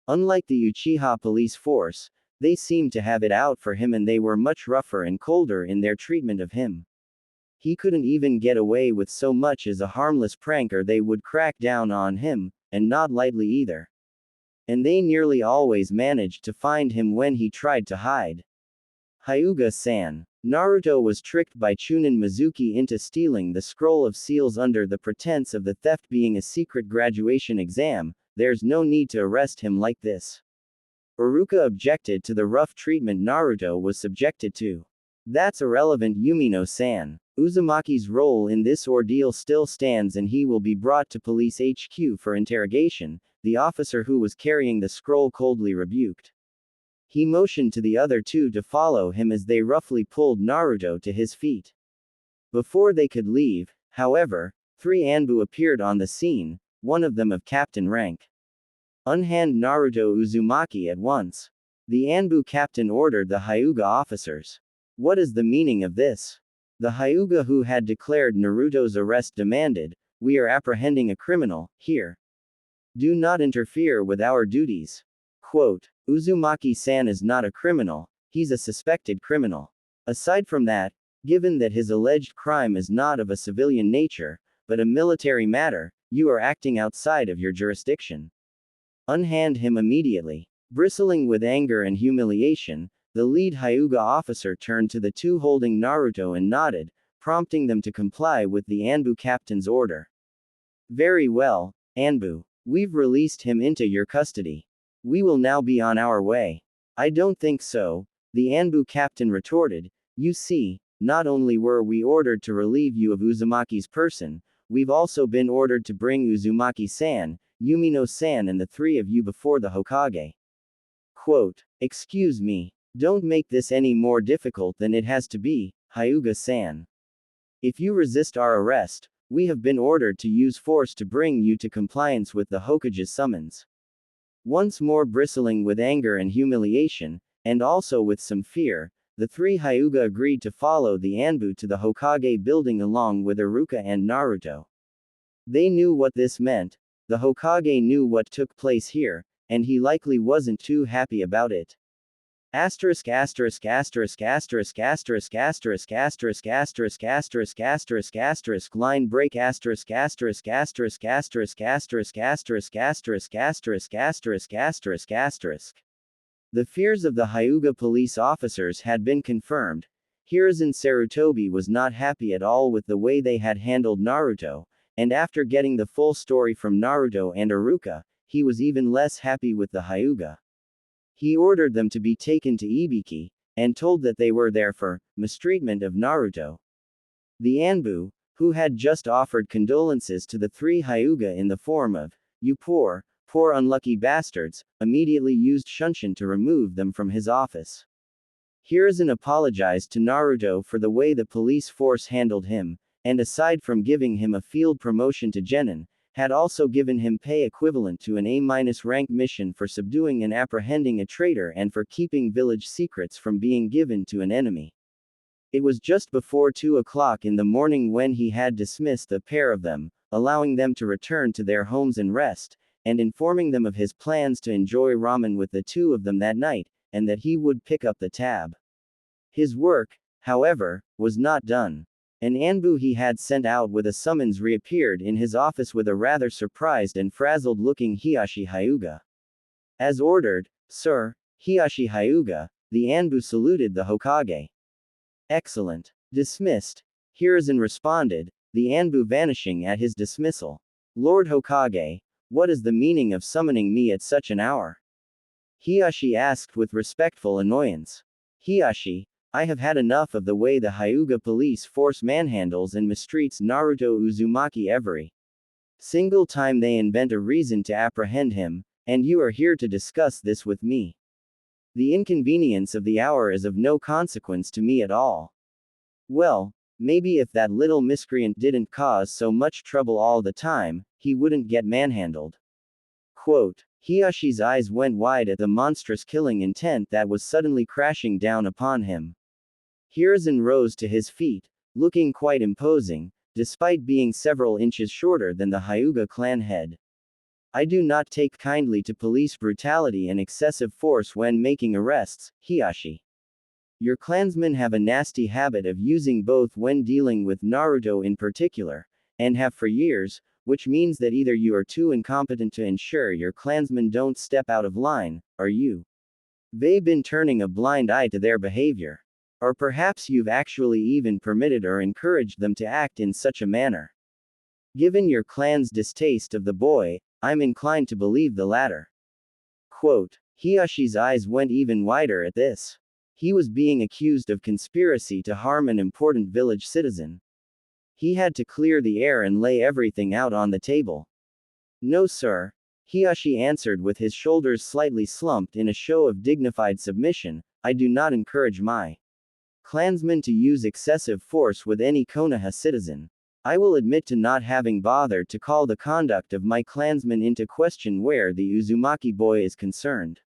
A: Unlike the Uchiha police force, they seemed to have it out for him and they were much rougher and colder in their treatment of him. He couldn't even get away with so much as a harmless prank or they would crack down on him, and not lightly either. and they nearly always managed to find him when he tried to hide. Hyuga-san. Naruto was tricked by Chunin Mizuki into stealing the scroll of seals under the pretense of the theft being a secret graduation exam. There's no need to arrest him like this. Iruka objected to the rough treatment Naruto was subjected to. That's irrelevant, Yumino-san. Uzumaki's role in this ordeal still stands and he will be brought to police HQ for interrogation, the officer who was carrying the scroll coldly rebuked. He motioned to the other two to follow him as they roughly pulled Naruto to his feet. Before they could leave, however, 3 Anbu appeared on the scene, one of them of captain rank. Unhand Naruto Uzumaki at once. The Anbu captain ordered the Hyuga officers. What is the meaning of this? The Hyuga who had declared Naruto's arrest demanded, "We are apprehending a criminal, here. Do not interfere with our duties." Quote, Uzumaki-san is not a criminal, he's a suspected criminal. Aside from that, given that his alleged crime is not of a civilian nature, but a military matter, you are acting outside of your jurisdiction. Unhand him immediately. Bristling with anger and humiliation, the lead Hyuga officer turned to the two holding Naruto and nodded, prompting them to comply with the Anbu captain's order. Very well, Anbu. We've released him into your custody. We will now be on our way. I don't think so, the Anbu captain retorted. You see, not only were we ordered to relieve you of Uzumaki's person, we've also been ordered to bring Uzumaki-san, Yumino-san and the 3 of you before the Hokage. Quote, excuse me. Don't make this any more difficult than it has to be, Hyuga-san. If you resist our arrest, we have been ordered to use force to bring you to compliance with the Hokage's summons. Once more bristling with anger and humiliation, and also with some fear, the 3 Hyuga agreed to follow the Anbu to the Hokage building along with Iruka and Naruto. They knew what this meant, the Hokage knew what took place here, and he likely wasn't too happy about it. Asterisk asterisk asterisk asterisk asterisk asterisk asterisk asterisk asterisk asterisk asterisk line break asterisk asterisk asterisk asterisk asterisk asterisk asterisk asterisk asterisk asterisk asterisk. The fears of the Hyuga police officers had been confirmed. Hiruzen Sarutobi was not happy at all with the way they had handled Naruto, and after getting the full story from Naruto and Iruka, he was even less happy with the Hyuga. He ordered them to be taken to Ibiki, and told that they were there for mistreatment of Naruto. The Anbu, who had just offered condolences to the 3 Hyuga in the form of, "You poor unlucky bastards," immediately used Shunshin to remove them from his office. Hiruzen apologized to Naruto for the way the police force handled him, and aside from giving him a field promotion to Genin, had also given him pay equivalent to an A- rank mission for subduing and apprehending a traitor and for keeping village secrets from being given to an enemy. It was just before 2 o'clock in the morning when he had dismissed the pair of them, allowing them to return to their homes and rest, and informing them of his plans to enjoy ramen with the 2 of them that night, and that he would pick up the tab. His work, however, was not done. An Anbu he had sent out with a summons reappeared in his office with a rather surprised and frazzled-looking Hiyashi Hyuga. As ordered, sir, Hiyashi Hyuga, the Anbu saluted the Hokage. Excellent. Dismissed. Hiruzen responded, the Anbu vanishing at his dismissal. Lord Hokage, what is the meaning of summoning me at such an hour? Hiyashi asked with respectful annoyance. Hiyashi, I have had enough of the way the Hyuga police force manhandles and mistreats Naruto Uzumaki every single time they invent a reason to apprehend him, and you are here to discuss this with me. The inconvenience of the hour is of no consequence to me at all. Well, maybe if that little miscreant didn't cause so much trouble all the time, he wouldn't get manhandled. Quote, Hiyashi's eyes went wide at the monstrous killing intent that was suddenly crashing down upon him. Hiruzen rose to his feet, looking quite imposing, despite being several inches shorter than the Hyuga clan head. I do not take kindly to police brutality and excessive force when making arrests, Hiyashi. Your clansmen have a nasty habit of using both when dealing with Naruto in particular, and have for years, which means that either you are too incompetent to ensure your clansmen don't step out of line, or they've been turning a blind eye to their behavior. Or perhaps you've actually even permitted or encouraged them to act in such a manner. Given your clan's distaste of the boy, I'm inclined to believe the latter. Quote, Hiyashi's eyes went even wider at this. He was being accused of conspiracy to harm an important village citizen. He had to clear the air and lay everything out on the table. No, sir. Hiyashi answered with his shoulders slightly slumped in a show of dignified submission. I do not encourage my clansmen to use excessive force with any Konoha citizen. I will admit to not having bothered to call the conduct of my clansmen into question where the Uzumaki boy is concerned.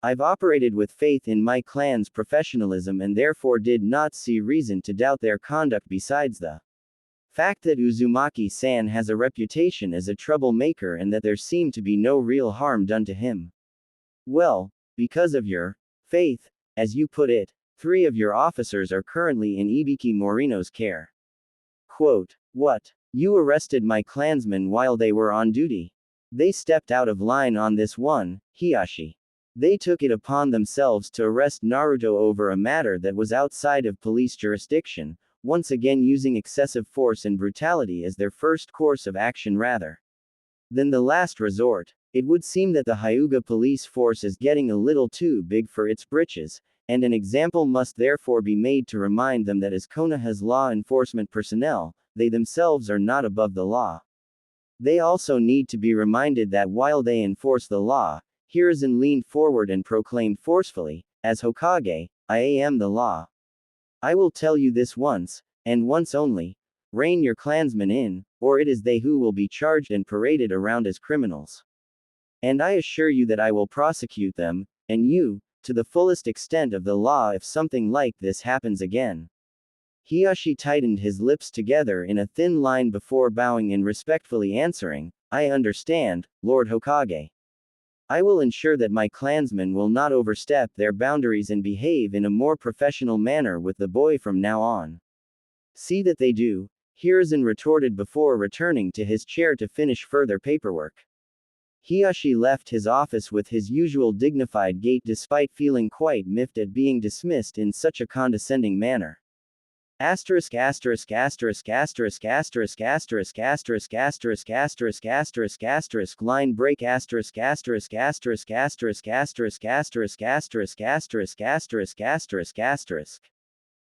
A: I've operated with faith in my clan's professionalism and therefore did not see reason to doubt their conduct besides the fact that Uzumaki-san has a reputation as a troublemaker and that there seemed to be no real harm done to him. Well, because of your faith, as you put it, 3 of your officers are currently in Ibiki Morino's care. Quote, what? You arrested my clansmen while they were on duty. They stepped out of line on this one, Hiyashi. They took it upon themselves to arrest Naruto over a matter that was outside of police jurisdiction, once again using excessive force and brutality as their first course of action rather than the last resort. It would seem that the Hyuga police force is getting a little too big for its britches, and an example must therefore be made to remind them that as Konoha's law enforcement personnel, they themselves are not above the law. They also need to be reminded that while they enforce the law, Hiruzen leaned forward and proclaimed forcefully, as Hokage, I am the law. I will tell you this once, and once only, rein your clansmen in, or it is they who will be charged and paraded around as criminals. And I assure you that I will prosecute them, and you, to the fullest extent of the law if something like this happens again. Hiyashi tightened his lips together in a thin line before bowing and respectfully answering, I understand, Lord Hokage. I will ensure that my clansmen will not overstep their boundaries and behave in a more professional manner with the boy from now on. See that they do, Hiruzen retorted before returning to his chair to finish further paperwork. Hiyashi left his office with his usual dignified gait despite feeling quite miffed at being dismissed in such a condescending manner. Asterisk asterisk asterisk asterisk asterisk asterisk asterisk asterisk asterisk asterisk asterisk line break asterisk asterisk asterisk asterisk asterisk asterisk asterisk asterisk asterisk asterisk asterisk.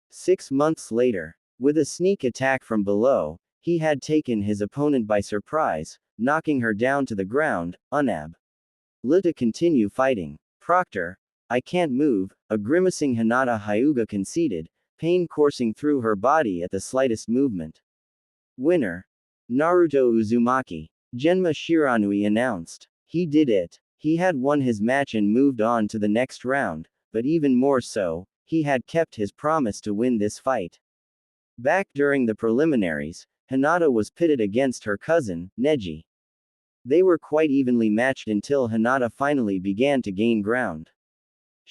A: 6 months later, with a sneak attack from below, he had taken his opponent by surprise, knocking her down to the ground, unable to continue fighting. Proctor, I can't move, a grimacing Hinata Hyuga conceded, pain coursing through her body at the slightest movement. Winner. Naruto Uzumaki. Genma Shiranui announced. He did it. He had won his match and moved on to the next round, but even more so, he had kept his promise to win this fight. Back during the preliminaries, Hinata was pitted against her cousin, Neji. They were quite evenly matched until Hinata finally began to gain ground.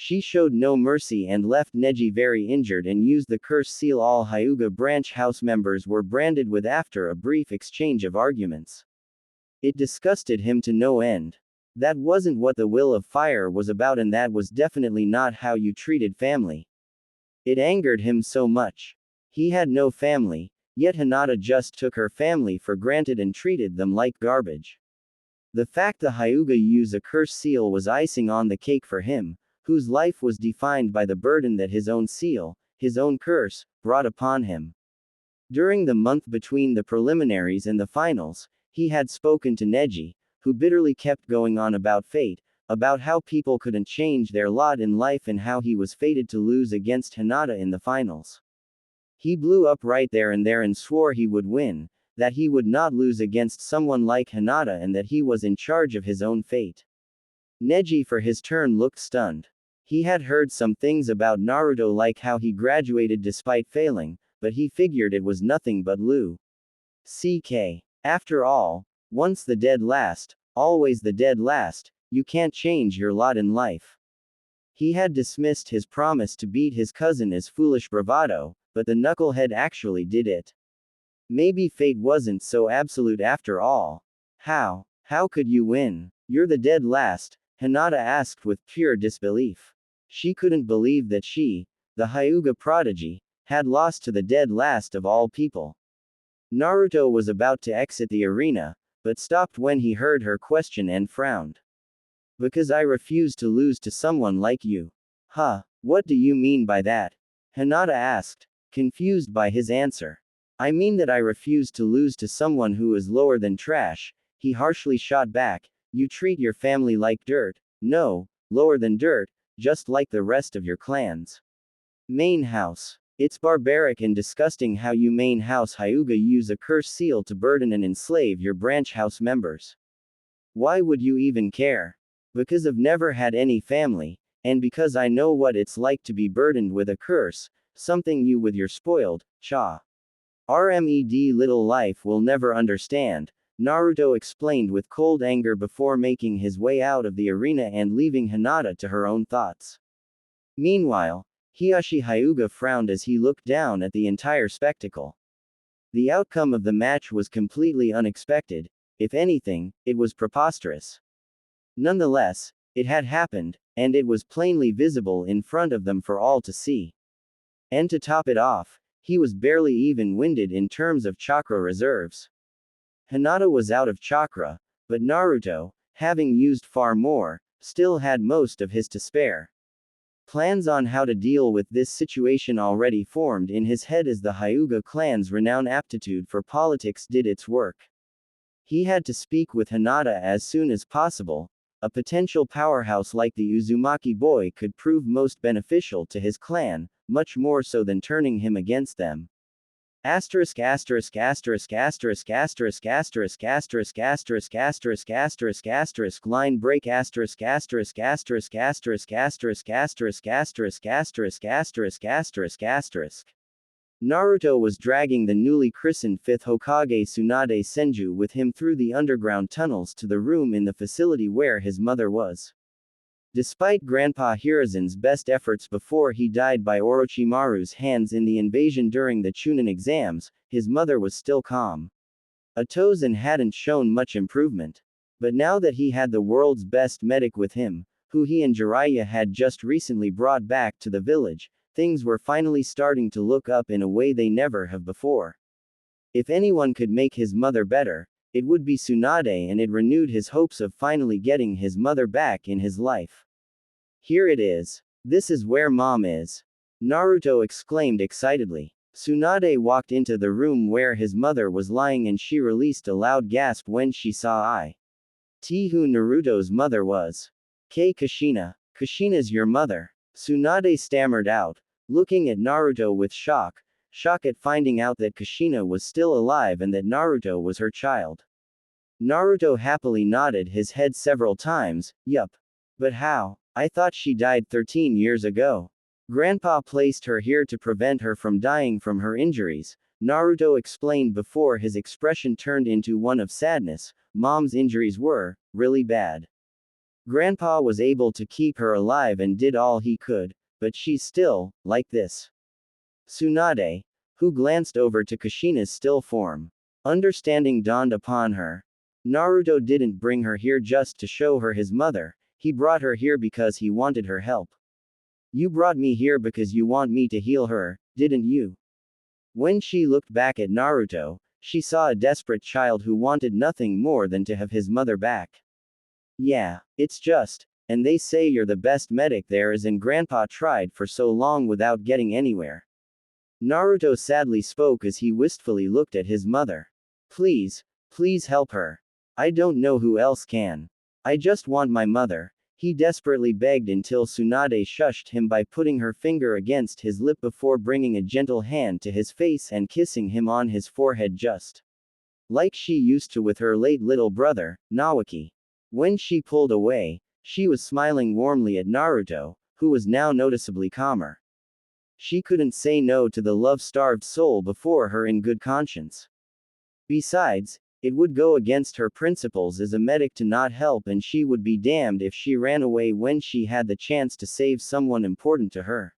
A: She showed no mercy and left Neji very injured and used the curse seal all Hyuga branch house members were branded with after a brief exchange of arguments. It disgusted him to no end. That wasn't what the will of fire was about and that was definitely not how you treated family. It angered him so much. He had no family, yet Hinata just took her family for granted and treated them like garbage. The fact the Hyuga use a curse seal was icing on the cake for him, whose life was defined by the burden that his own seal, his own curse, brought upon him. During the month between the preliminaries and the finals, he had spoken to Neji, who bitterly kept going on about fate, about how people couldn't change their lot in life and how he was fated to lose against Hinata in the finals. He blew up right there and swore he would win, that he would not lose against someone like Hinata and that he was in charge of his own fate. Neji for his turn looked stunned. He had heard some things about Naruto like how he graduated despite failing, but he figured it was nothing but CK. After all, once the dead last, always the dead last, you can't change your lot in life. He had dismissed his promise to beat his cousin as foolish bravado, but the knucklehead actually did it. Maybe fate wasn't so absolute after all. How? How could you win? You're the dead last, Hinata asked with pure disbelief. She couldn't believe that she, the Hyuga prodigy, had lost to the dead last of all people. Naruto was about to exit the arena, but stopped when he heard her question and frowned. Because I refuse to lose to someone like you. Huh, what do you mean by that? Hinata asked, confused by his answer. I mean that I refuse to lose to someone who is lower than trash, he harshly shot back. You treat your family like dirt. No, lower than dirt, just like the rest of your clans. Main house. It's barbaric and disgusting how you main house Hyuga use a curse seal to burden and enslave your branch house members. Why would you even care? Because I've never had any family, and because I know what it's like to be burdened with a curse, something you with your spoiled, RMED little life will never understand, Naruto explained with cold anger before making his way out of the arena and leaving Hinata to her own thoughts. Meanwhile, Hiyashi Hyuga frowned as he looked down at the entire spectacle. The outcome of the match was completely unexpected, if anything, it was preposterous. Nonetheless, it had happened, and it was plainly visible in front of them for all to see. And to top it off, he was barely even winded in terms of chakra reserves. Hinata was out of chakra, but Naruto, having used far more, still had most of his to spare. Plans on how to deal with this situation already formed in his head as the Hyuga clan's renowned aptitude for politics did its work. He had to speak with Hinata as soon as possible. A potential powerhouse like the Uzumaki boy could prove most beneficial to his clan, much more so than turning him against them. Asterisk asterisk asterisk asterisk asterisk asterisk asterisk asterisk asterisk asterisk asterisk line break asterisk asterisk asterisk asterisk asterisk asterisk asterisk asterisk asterisk asterisk asterisk. Naruto was dragging the newly christened 5th Hokage Tsunade Senju with him through the underground tunnels to the room in the facility where his mother was. Despite Grandpa Hiruzen's best efforts before he died by Orochimaru's hands in the invasion during the Chunin exams, his mother was still calm. Atozen hadn't shown much improvement. But now that he had the world's best medic with him, who he and Jiraiya had just recently brought back to the village, things were finally starting to look up in a way they never have before. If anyone could make his mother better, it would be Tsunade, and it renewed his hopes of finally getting his mother back in his life. Here it is. This is where Mom is. Naruto exclaimed excitedly. Tsunade walked into the room where his mother was lying and she released a loud gasp when she saw who Naruto's mother was. Kushina. Kushina's your mother. Tsunade stammered out, looking at Naruto with shock at finding out that Kushina was still alive and that Naruto was her child. Naruto happily nodded his head several times. Yup. But how? I thought she died 13 years ago. Grandpa placed her here to prevent her from dying from her injuries, Naruto explained before his expression turned into one of sadness. Mom's injuries were really bad. Grandpa was able to keep her alive and did all he could, but she's still like this. Tsunade, who glanced over to Kushina's still form. Understanding dawned upon her. Naruto didn't bring her here just to show her his mother, he brought her here because he wanted her help. You brought me here because you want me to heal her, didn't you? When she looked back at Naruto, she saw a desperate child who wanted nothing more than to have his mother back. Yeah, it's just, and they say you're the best medic there is, and Grandpa tried for so long without getting anywhere. Naruto sadly spoke as he wistfully looked at his mother. Please, please help her. I don't know who else can. I just want my mother, he desperately begged until Tsunade shushed him by putting her finger against his lip before bringing a gentle hand to his face and kissing him on his forehead just like she used to with her late little brother, Nawaki. When she pulled away, she was smiling warmly at Naruto, who was now noticeably calmer. She couldn't say no to the love-starved soul before her in good conscience. Besides, it would go against her principles as a medic to not help, and she would be damned if she ran away when she had the chance to save someone important to her.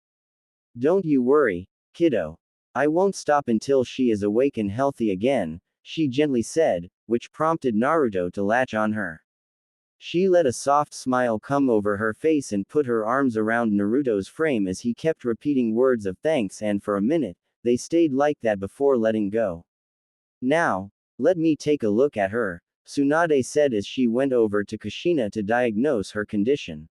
A: Don't you worry, kiddo. I won't stop until she is awake and healthy again, she gently said, which prompted Naruto to latch on her. She let a soft smile come over her face and put her arms around Naruto's frame as he kept repeating words of thanks, and for a minute, they stayed like that before letting go. Now, let me take a look at her, Tsunade said as she went over to Kushina to diagnose her condition.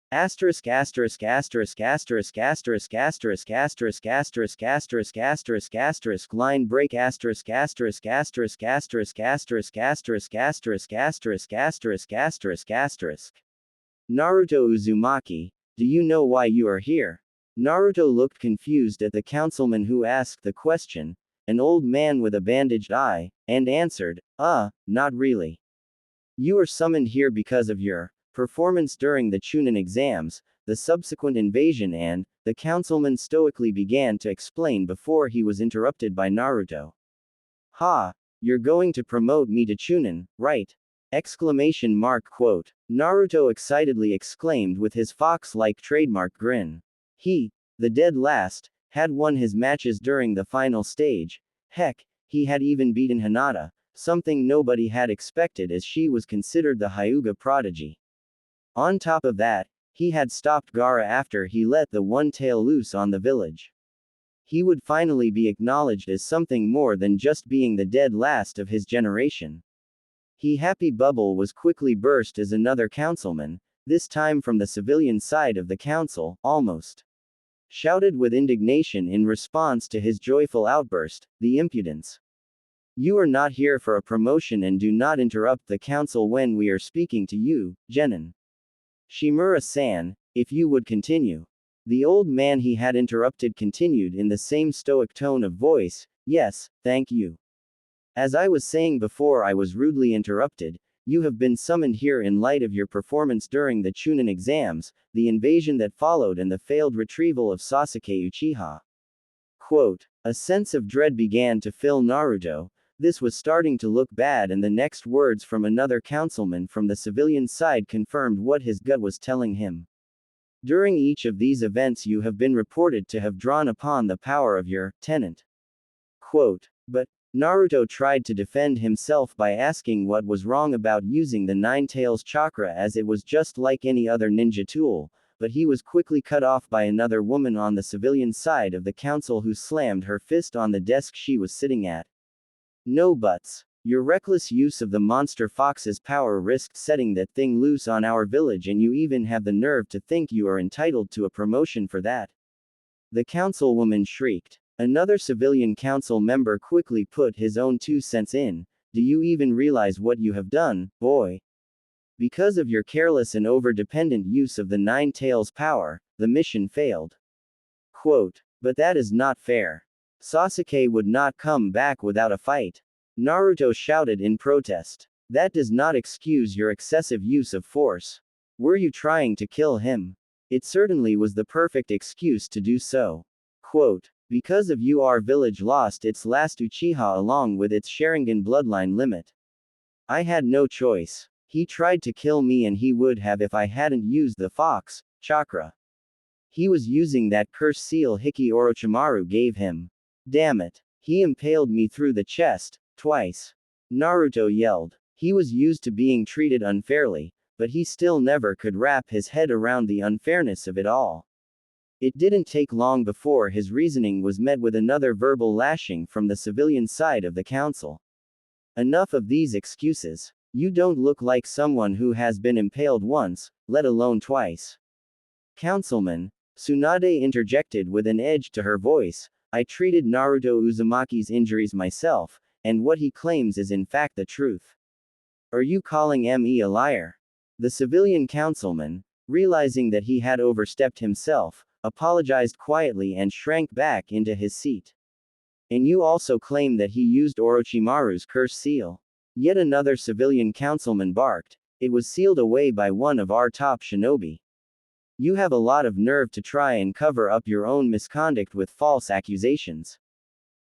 A: Asterisk asterisk asterisk asterisk asterisk asterisk asterisk asterisk asterisk asterisk asterisk line break asterisk asterisk asterisk asterisk asterisk asterisk asterisk asterisk asterisk asterisk asterisk. Naruto Uzumaki, do you know why you are here? Naruto looked confused at the councilman who asked the question, an old man with a bandaged eye, and answered, not really. You are summoned here because of your performance during the Chunin exams, the subsequent invasion, and the councilman stoically began to explain before he was interrupted by Naruto. Ha! You're going to promote me to Chunin, right? Exclamation mark quote. Naruto excitedly exclaimed with his fox-like trademark grin. He, the dead last, had won his matches during the final stage. Heck, he had even beaten Hinata, something nobody had expected as she was considered the Hyuga prodigy. On top of that, he had stopped Gaara after he let the one tail loose on the village. He would finally be acknowledged as something more than just being the dead last of his generation. He happy bubble was quickly burst as another councilman, this time from the civilian side of the council, almost shouted with indignation in response to his joyful outburst, the impudence. You are not here for a promotion and do not interrupt the council when we are speaking to you, Genin. Shimura-san, if you would continue. The old man he had interrupted continued in the same stoic tone of voice, yes, thank you. As I was saying before I was rudely interrupted, you have been summoned here in light of your performance during the Chunin exams, the invasion that followed and the failed retrieval of Sasuke Uchiha. Quote, a sense of dread began to fill Naruto. This was starting to look bad, and the next words from another councilman from the civilian side confirmed what his gut was telling him. During each of these events you have been reported to have drawn upon the power of your tenant. Quote, but Naruto tried to defend himself by asking what was wrong about using the Nine Tails chakra, as it was just like any other ninja tool, but he was quickly cut off by another woman on the civilian side of the council who slammed her fist on the desk she was sitting at. No buts. Your reckless use of the monster fox's power risked setting that thing loose on our village, and you even have the nerve to think you are entitled to a promotion for that. The councilwoman shrieked. Another civilian council member quickly put his own 2 cents in. Do you even realize what you have done, boy? Because of your careless and over-dependent use of the Nine Tails power, the mission failed. Quote, but that is not fair. Sasuke would not come back without a fight. Naruto shouted in protest. That does not excuse your excessive use of force. Were you trying to kill him? It certainly was the perfect excuse to do so. Quote, because of you our village lost its last Uchiha along with its Sharingan bloodline limit. I had no choice. He tried to kill me, and he would have if I hadn't used the fox chakra. He was using that curse seal Hiki Orochimaru gave him. Damn it. He impaled me through the chest, twice. Naruto yelled. He was used to being treated unfairly, but he still never could wrap his head around the unfairness of it all. It didn't take long before his reasoning was met with another verbal lashing from the civilian side of the council. Enough of these excuses. You don't look like someone who has been impaled once, let alone twice. Councilman, Tsunade interjected with an edge to her voice, I treated Naruto Uzumaki's injuries myself, and what he claims is in fact the truth. Are you calling me a liar? The civilian councilman, realizing that he had overstepped himself, apologized quietly and shrank back into his seat. And you also claim that he used Orochimaru's curse seal. Yet another civilian councilman barked. It was sealed away by one of our top shinobi. You have a lot of nerve to try and cover up your own misconduct with false accusations.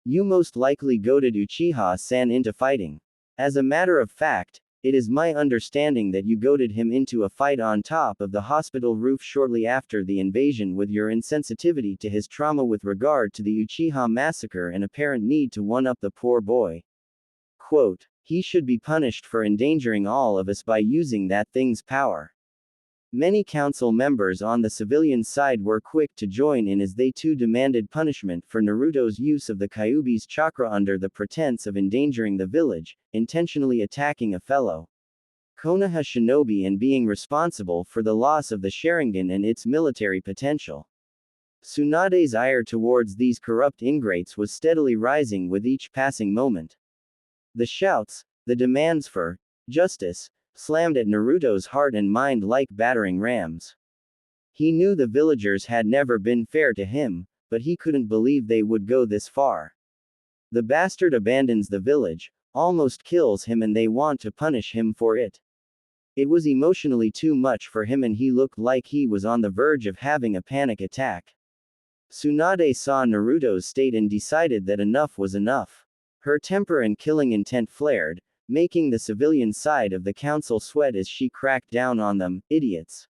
A: You most likely goaded Uchiha-san into fighting. As a matter of fact, It is my understanding that you goaded him into a fight on top of the hospital roof shortly after the invasion with your insensitivity to his trauma with regard to the Uchiha massacre and apparent need to one-up the poor boy. Quote, he should be punished for endangering all of us by using that thing's power. Many council members on the civilian side were quick to join in as they too demanded punishment for Naruto's use of the Kyuubi's chakra under the pretense of endangering the village, intentionally attacking a fellow Konoha shinobi and being responsible for the loss of the Sharingan and its military potential. Tsunade's ire towards these corrupt ingrates was steadily rising with each passing moment. The shouts, the demands for justice, slammed at Naruto's heart and mind like battering rams. He knew the villagers had never been fair to him, but he couldn't believe they would go this far. The bastard abandons the village, almost kills him, and they want to punish him for it. It was emotionally too much for him, and he looked like he was on the verge of having a panic attack. Tsunade saw Naruto's state and decided that enough was enough. Her temper and killing intent flared, making the civilian side of the council sweat as she cracked down on them. Idiots.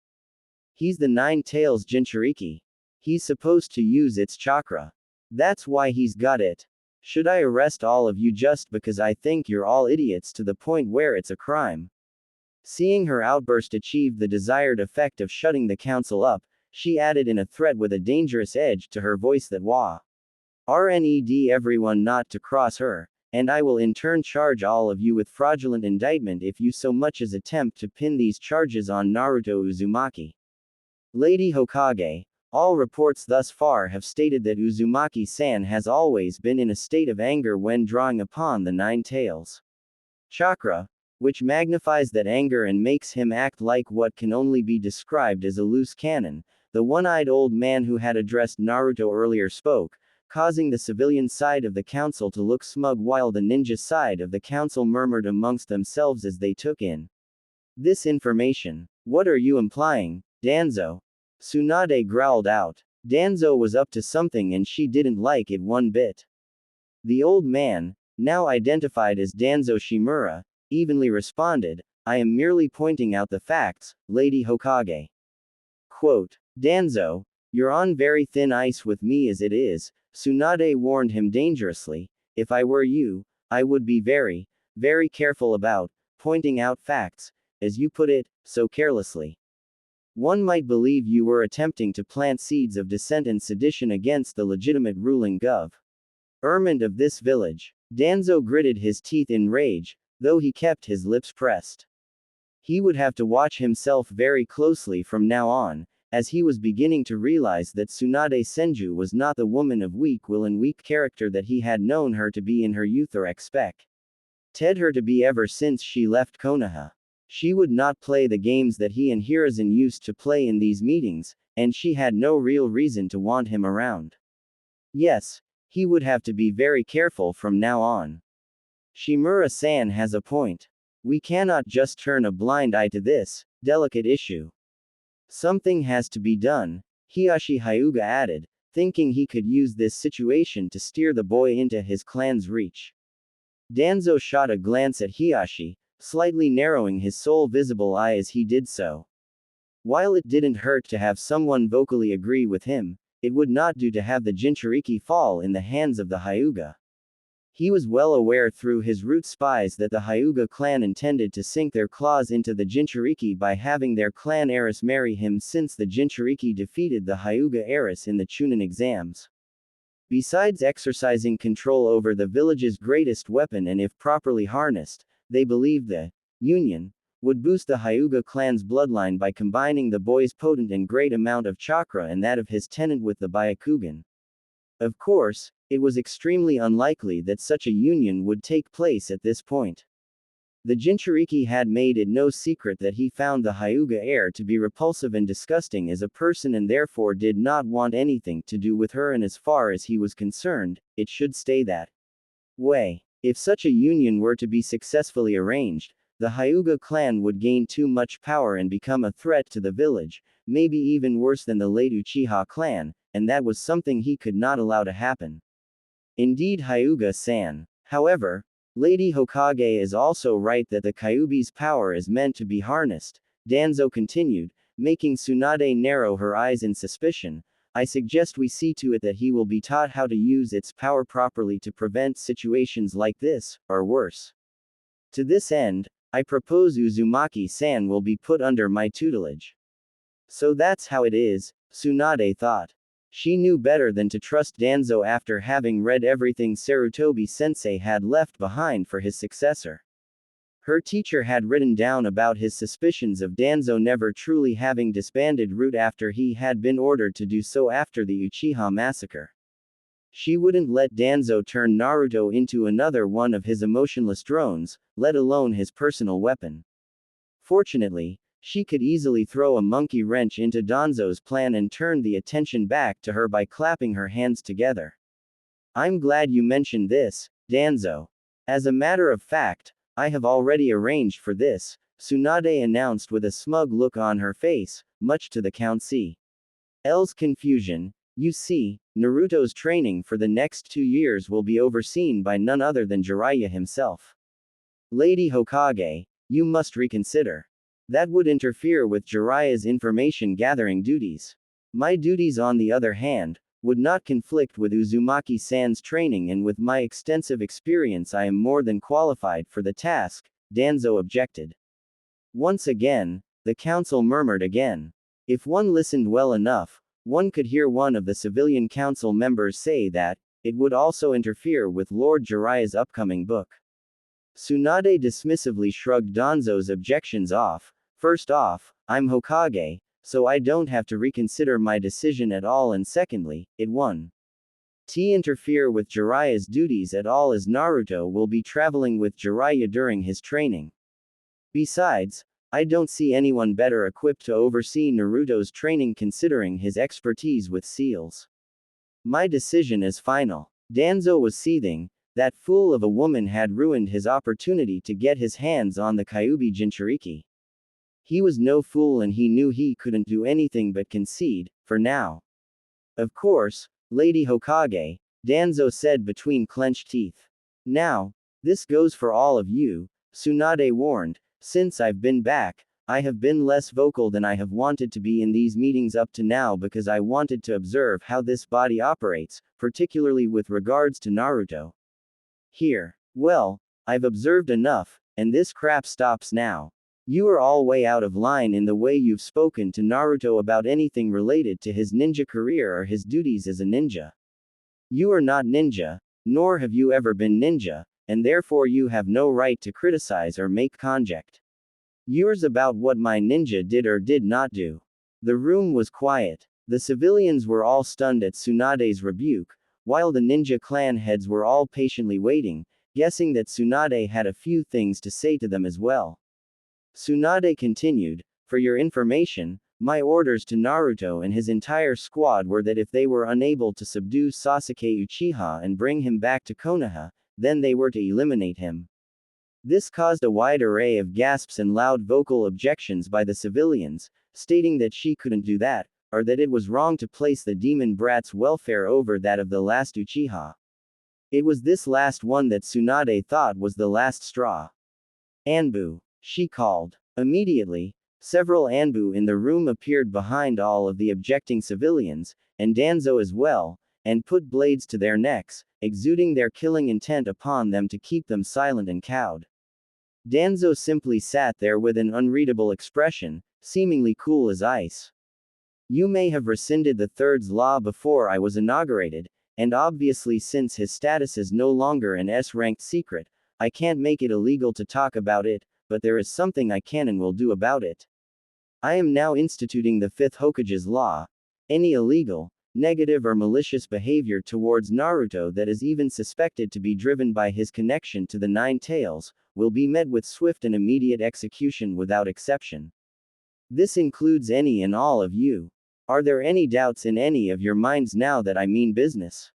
A: He's the Nine Tails Jinchuriki. He's supposed to use its chakra. That's why he's got it. Should I arrest all of you just because I think you're all idiots to the point where it's a crime? Seeing her outburst achieved the desired effect of shutting the council up, she added in a threat with a dangerous edge to her voice that RNED everyone not to cross her, and I will in turn charge all of you with fraudulent indictment if you so much as attempt to pin these charges on Naruto Uzumaki. Lady Hokage, all reports thus far have stated that Uzumaki-san has always been in a state of anger when drawing upon the Nine Tails chakra, which magnifies that anger and makes him act like what can only be described as a loose cannon. The one-eyed old man who had addressed Naruto earlier spoke, causing the civilian side of the council to look smug while the ninja side of the council murmured amongst themselves as they took in this information. What are you implying, Danzo? Tsunade growled out. Danzo was up to something and she didn't like it one bit. The old man, now identified as Danzo Shimura, evenly responded, I am merely pointing out the facts, Lady Hokage. Quote, Danzo, you're on very thin ice with me as it is, Tsunade warned him dangerously. If I were you, I would be very, very careful about pointing out facts, as you put it, so carelessly. One might believe you were attempting to plant seeds of dissent and sedition against the legitimate ruling government of this village. Danzo gritted his teeth in rage, though he kept his lips pressed. He would have to watch himself very closely from now on, as he was beginning to realize that Tsunade Senju was not the woman of weak will and weak character that he had known her to be in her youth or expected her to be ever since she left Konoha. She would not play the games that he and Hiruzen used to play in these meetings, and she had no real reason to want him around. Yes, he would have to be very careful from now on. Shimura-san has a point. We cannot just turn a blind eye to this delicate issue. Something has to be done, Hiyashi Hyuga added, thinking he could use this situation to steer the boy into his clan's reach. Danzo shot a glance at Hiyashi, slightly narrowing his sole visible eye as he did so. While it didn't hurt to have someone vocally agree with him, it would not do to have the Jinchuriki fall in the hands of the Hyuga. He was well aware through his root spies that the Hyuga clan intended to sink their claws into the Jinchuriki by having their clan heiress marry him, since the Jinchuriki defeated the Hyuga heiress in the Chunin exams. Besides exercising control over the village's greatest weapon, and if properly harnessed, they believed the union would boost the Hyuga clan's bloodline by combining the boy's potent and great amount of chakra and that of his tenant with the Byakugan. Of course, it was extremely unlikely that such a union would take place at this point. The Jinchuriki had made it no secret that he found the Hyuga heir to be repulsive and disgusting as a person, and therefore did not want anything to do with her, and as far as he was concerned, it should stay that way. If such a union were to be successfully arranged, the Hyuga clan would gain too much power and become a threat to the village, maybe even worse than the late Uchiha clan, and that was something he could not allow to happen. Indeed, Hyuga-san, however, Lady Hokage is also right that the Kyuubi's power is meant to be harnessed, Danzo continued, making Tsunade narrow her eyes in suspicion. I suggest we see to it that he will be taught how to use its power properly to prevent situations like this, or worse. To this end, I propose Uzumaki-san will be put under my tutelage. So that's how it is, Tsunade thought. She knew better than to trust Danzo after having read everything Sarutobi-sensei had left behind for his successor. Her teacher had written down about his suspicions of Danzo never truly having disbanded Root after he had been ordered to do so after the Uchiha massacre. She wouldn't let Danzo turn Naruto into another one of his emotionless drones, let alone his personal weapon. Fortunately, she could easily throw a monkey wrench into Danzo's plan and turn the attention back to her by clapping her hands together. I'm glad you mentioned this, Danzo. As a matter of fact, I have already arranged for this, Tsunade announced with a smug look on her face, much to the Count C's confusion. You see, Naruto's training for the next 2 years will be overseen by none other than Jiraiya himself. Lady Hokage, you must reconsider. That would interfere with Jiraiya's information-gathering duties. My duties, on the other hand, would not conflict with Uzumaki-san's training, and with my extensive experience I am more than qualified for the task, Danzo objected. Once again, the council murmured again. If one listened well enough, one could hear one of the civilian council members say that it would also interfere with Lord Jiraiya's upcoming book. Tsunade dismissively shrugged Danzo's objections off. First off, I'm Hokage, so I don't have to reconsider my decision at all, and secondly, it won't interfere with Jiraiya's duties at all, as Naruto will be traveling with Jiraiya during his training. Besides, I don't see anyone better equipped to oversee Naruto's training considering his expertise with seals. My decision is final. Danzo was seething. That fool of a woman had ruined his opportunity to get his hands on the Kyuubi Jinchuriki. He was no fool, and he knew he couldn't do anything but concede, for now. Of course, Lady Hokage, Danzo said between clenched teeth. Now, this goes for all of you, Tsunade warned. Since I've been back, I have been less vocal than I have wanted to be in these meetings up to now, because I wanted to observe how this body operates, particularly with regards to Naruto. Here. Well, I've observed enough, and this crap stops now. You are all way out of line in the way you've spoken to Naruto about anything related to his ninja career or his duties as a ninja. You are not ninja, nor have you ever been ninja, and therefore you have no right to criticize or make conjecture. Yours about what my ninja did or did not do. The room was quiet. The civilians were all stunned at Tsunade's rebuke, while the ninja clan heads were all patiently waiting, guessing that Tsunade had a few things to say to them as well. Tsunade continued, for your information, my orders to Naruto and his entire squad were that if they were unable to subdue Sasuke Uchiha and bring him back to Konoha, then they were to eliminate him. This caused a wide array of gasps and loud vocal objections by the civilians, stating that she couldn't do that, or that it was wrong to place the demon brat's welfare over that of the last Uchiha. It was this last one that Tsunade thought was the last straw. Anbu, she called. Immediately, several Anbu in the room appeared behind all of the objecting civilians, and Danzo as well, and put blades to their necks, exuding their killing intent upon them to keep them silent and cowed. Danzo simply sat there with an unreadable expression, seemingly cool as ice. You may have rescinded the Third's law before I was inaugurated, and obviously since his status is no longer an S-ranked secret, I can't make it illegal to talk about it, but there is something I can and will do about it. I am now instituting the Fifth Hokage's law. Any illegal, negative or malicious behavior towards Naruto that is even suspected to be driven by his connection to the Nine Tails, will be met with swift and immediate execution without exception. This includes any and all of you. Are there any doubts in any of your minds now that I mean business?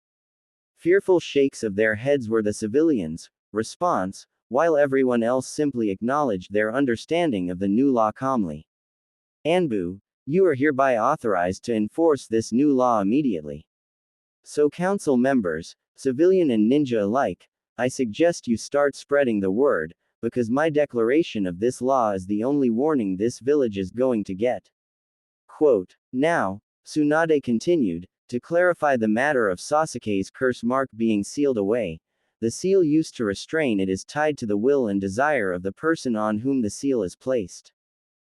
A: Fearful shakes of their heads were the civilians' response, while everyone else simply acknowledged their understanding of the new law calmly. Anbu, you are hereby authorized to enforce this new law immediately. So council members, civilian and ninja alike, I suggest you start spreading the word, because my declaration of this law is the only warning this village is going to get. Quote. Now, Tsunade continued, to clarify the matter of Sasuke's curse mark being sealed away, the seal used to restrain it is tied to the will and desire of the person on whom the seal is placed.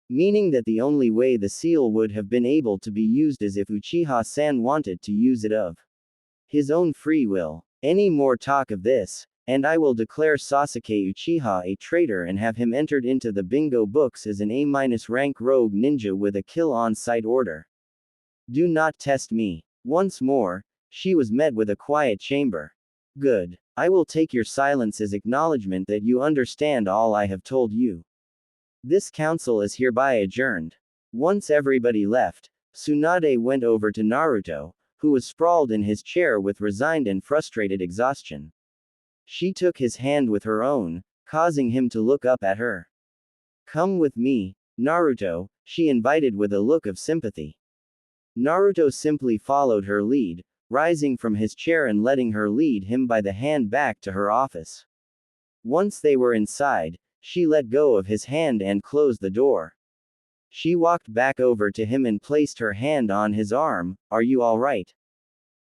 A: Meaning that the only way the seal would have been able to be used is if Uchiha-san wanted to use it of his own free will. Any more talk of this, and I will declare Sasuke Uchiha a traitor and have him entered into the bingo books as an A-rank rogue ninja with a kill on-sight order. Do not test me. Once more, she was met with a quiet chamber. Good. I will take your silence as acknowledgement that you understand all I have told you. This council is hereby adjourned. Once everybody left, Tsunade went over to Naruto, who was sprawled in his chair with resigned and frustrated exhaustion. She took his hand with her own, causing him to look up at her. Come with me, Naruto, she invited with a look of sympathy. Naruto simply followed her lead, rising from his chair and letting her lead him by the hand back to her office. Once they were inside, she let go of his hand and closed the door. She walked back over to him and placed her hand on his arm. Are you all right?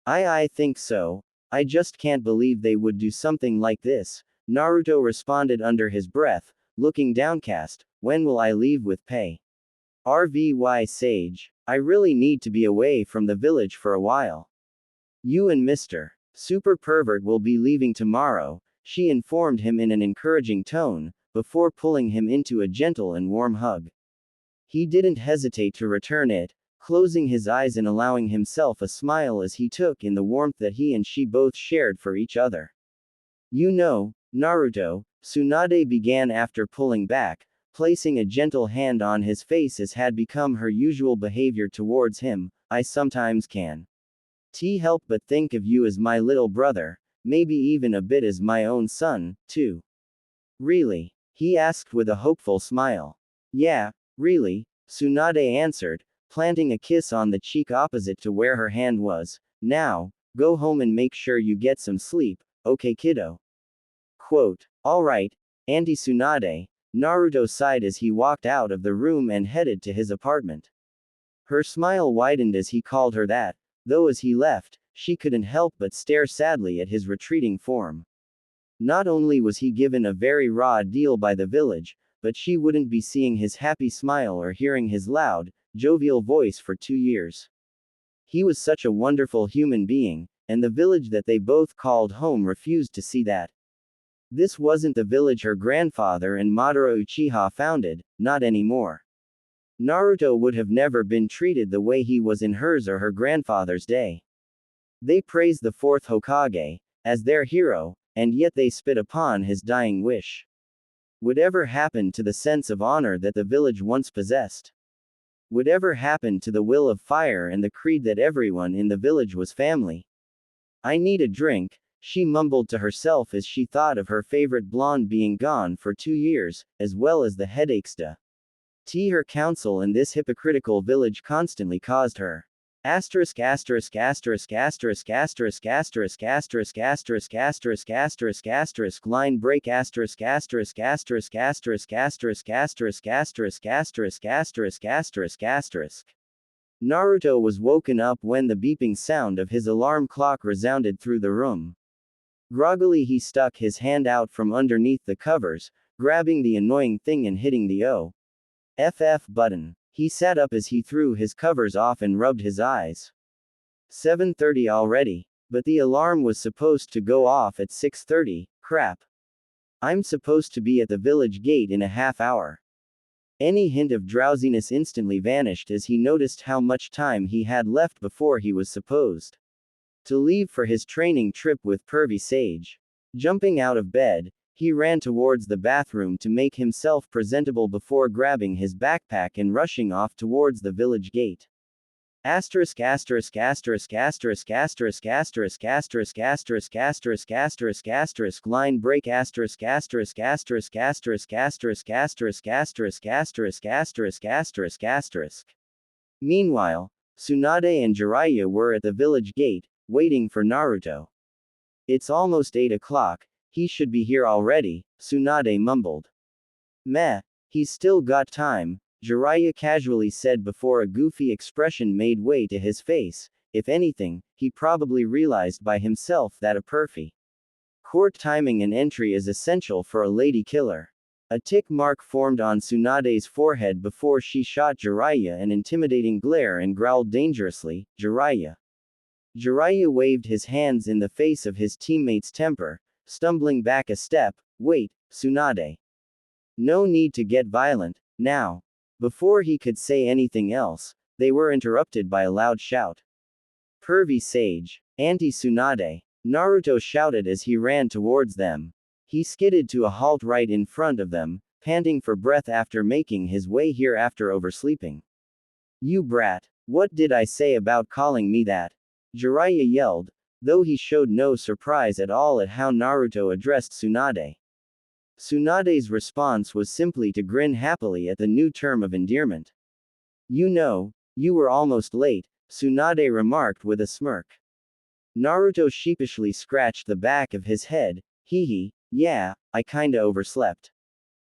A: I think so. I just can't believe they would do something like this, Naruto responded under his breath, looking downcast. When will I leave with pay? RVY Sage. I really need to be away from the village for a while. You and Mr. Super Pervert will be leaving tomorrow, she informed him in an encouraging tone, before pulling him into a gentle and warm hug. He didn't hesitate to return it, closing his eyes and allowing himself a smile as he took in the warmth that he and she both shared for each other. You know, Naruto, Tsunade began after pulling back, placing a gentle hand on his face as had become her usual behavior towards him, I sometimes can't help but think of you as my little brother, maybe even a bit as my own son, too. Really? He asked with a hopeful smile. Yeah, really, Tsunade answered, planting a kiss on the cheek opposite to where her hand was. Now, go home and make sure you get some sleep, okay kiddo? Quote. Alright, Auntie Tsunade, Naruto sighed as he walked out of the room and headed to his apartment. Her smile widened as he called her that, though as he left, she couldn't help but stare sadly at his retreating form. Not only was he given a very raw deal by the village, but she wouldn't be seeing his happy smile or hearing his loud, jovial voice for 2 years. He was such a wonderful human being, and the village that they both called home refused to see that. This wasn't the village her grandfather and Madara Uchiha founded, not anymore. Naruto would have never been treated the way he was in hers or her grandfather's day. They praised the fourth Hokage as their hero, and yet they spit upon his dying wish. Whatever happened to the sense of honor that the village once possessed? Whatever happened to the will of fire and the creed that everyone in the village was family? I need a drink, she mumbled to herself as she thought of her favorite blonde being gone for 2 years, as well as the headaches her council in this hypocritical village constantly caused her. Asterisk asterisk asterisk asterisk asterisk asterisk asterisk asterisk asterisk asterisk asterisk line break asterisk asterisk asterisk asterisk asterisk asterisk asterisk asterisk asterisk asterisk asterisk. Naruto was woken up when the beeping sound of his alarm clock resounded through the room. Groggily he stuck his hand out from underneath the covers, grabbing the annoying thing and hitting the OFF button. He sat up as he threw his covers off and rubbed his eyes. 7:30 already. But the alarm was supposed to go off at 6:30, crap. I'm supposed to be at the village gate in a half hour. Any hint of drowsiness instantly vanished as he noticed how much time he had left before he was supposed to leave for his training trip with Pervy Sage. Jumping out of bed, he ran towards the bathroom to make himself presentable before grabbing his backpack and rushing off towards the village gate. Asterisk asterisk asterisk asterisk asterisk asterisk asterisk asterisk asterisk asterisk asterisk line break asterisk asterisk asterisk asterisk asterisk asterisk asterisk asterisk asterisk asterisk asterisk. Meanwhile, Tsunade and Jiraiya were at the village gate, waiting for Naruto. It's almost 8 o'clock, He should be here already, Tsunade mumbled. Meh, he's still got time, Jiraiya casually said before a goofy expression made way to his face. If anything, he probably realized by himself that a perfect court timing and entry is essential for a lady killer. A tick mark formed on Tsunade's forehead before she shot Jiraiya an intimidating glare and growled dangerously, Jiraiya. Jiraiya waved his hands in the face of his teammate's temper, stumbling back a step. Wait, Tsunade. No need to get violent, now. Before he could say anything else, they were interrupted by a loud shout. Pervy Sage. Anti-Tsunade. Naruto shouted as he ran towards them. He skidded to a halt right in front of them, panting for breath after making his way here after oversleeping. You brat. What did I say about calling me that? Jiraiya yelled, though he showed no surprise at all at how Naruto addressed Tsunade. Tsunade's response was simply to grin happily at the new term of endearment. You know, you were almost late, Tsunade remarked with a smirk. Naruto sheepishly scratched the back of his head. Hee, yeah, I kinda overslept.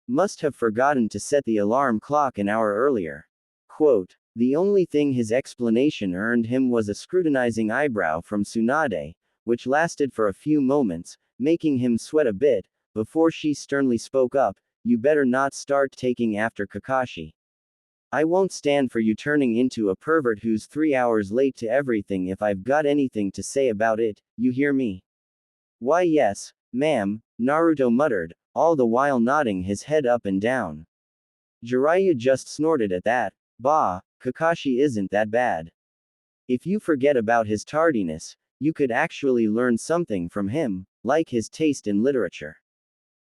A: Must have forgotten to set the alarm clock an hour earlier. Quote. The only thing his explanation earned him was a scrutinizing eyebrow from Tsunade, which lasted for a few moments, making him sweat a bit, before she sternly spoke up, you better not start taking after Kakashi. I won't stand for you turning into a pervert who's 3 hours late to everything if I've got anything to say about it, you hear me? Why yes, ma'am, Naruto muttered, all the while nodding his head up and down. Jiraiya just snorted at that. Bah, Kakashi isn't that bad. If you forget about his tardiness, you could actually learn something from him, like his taste in literature.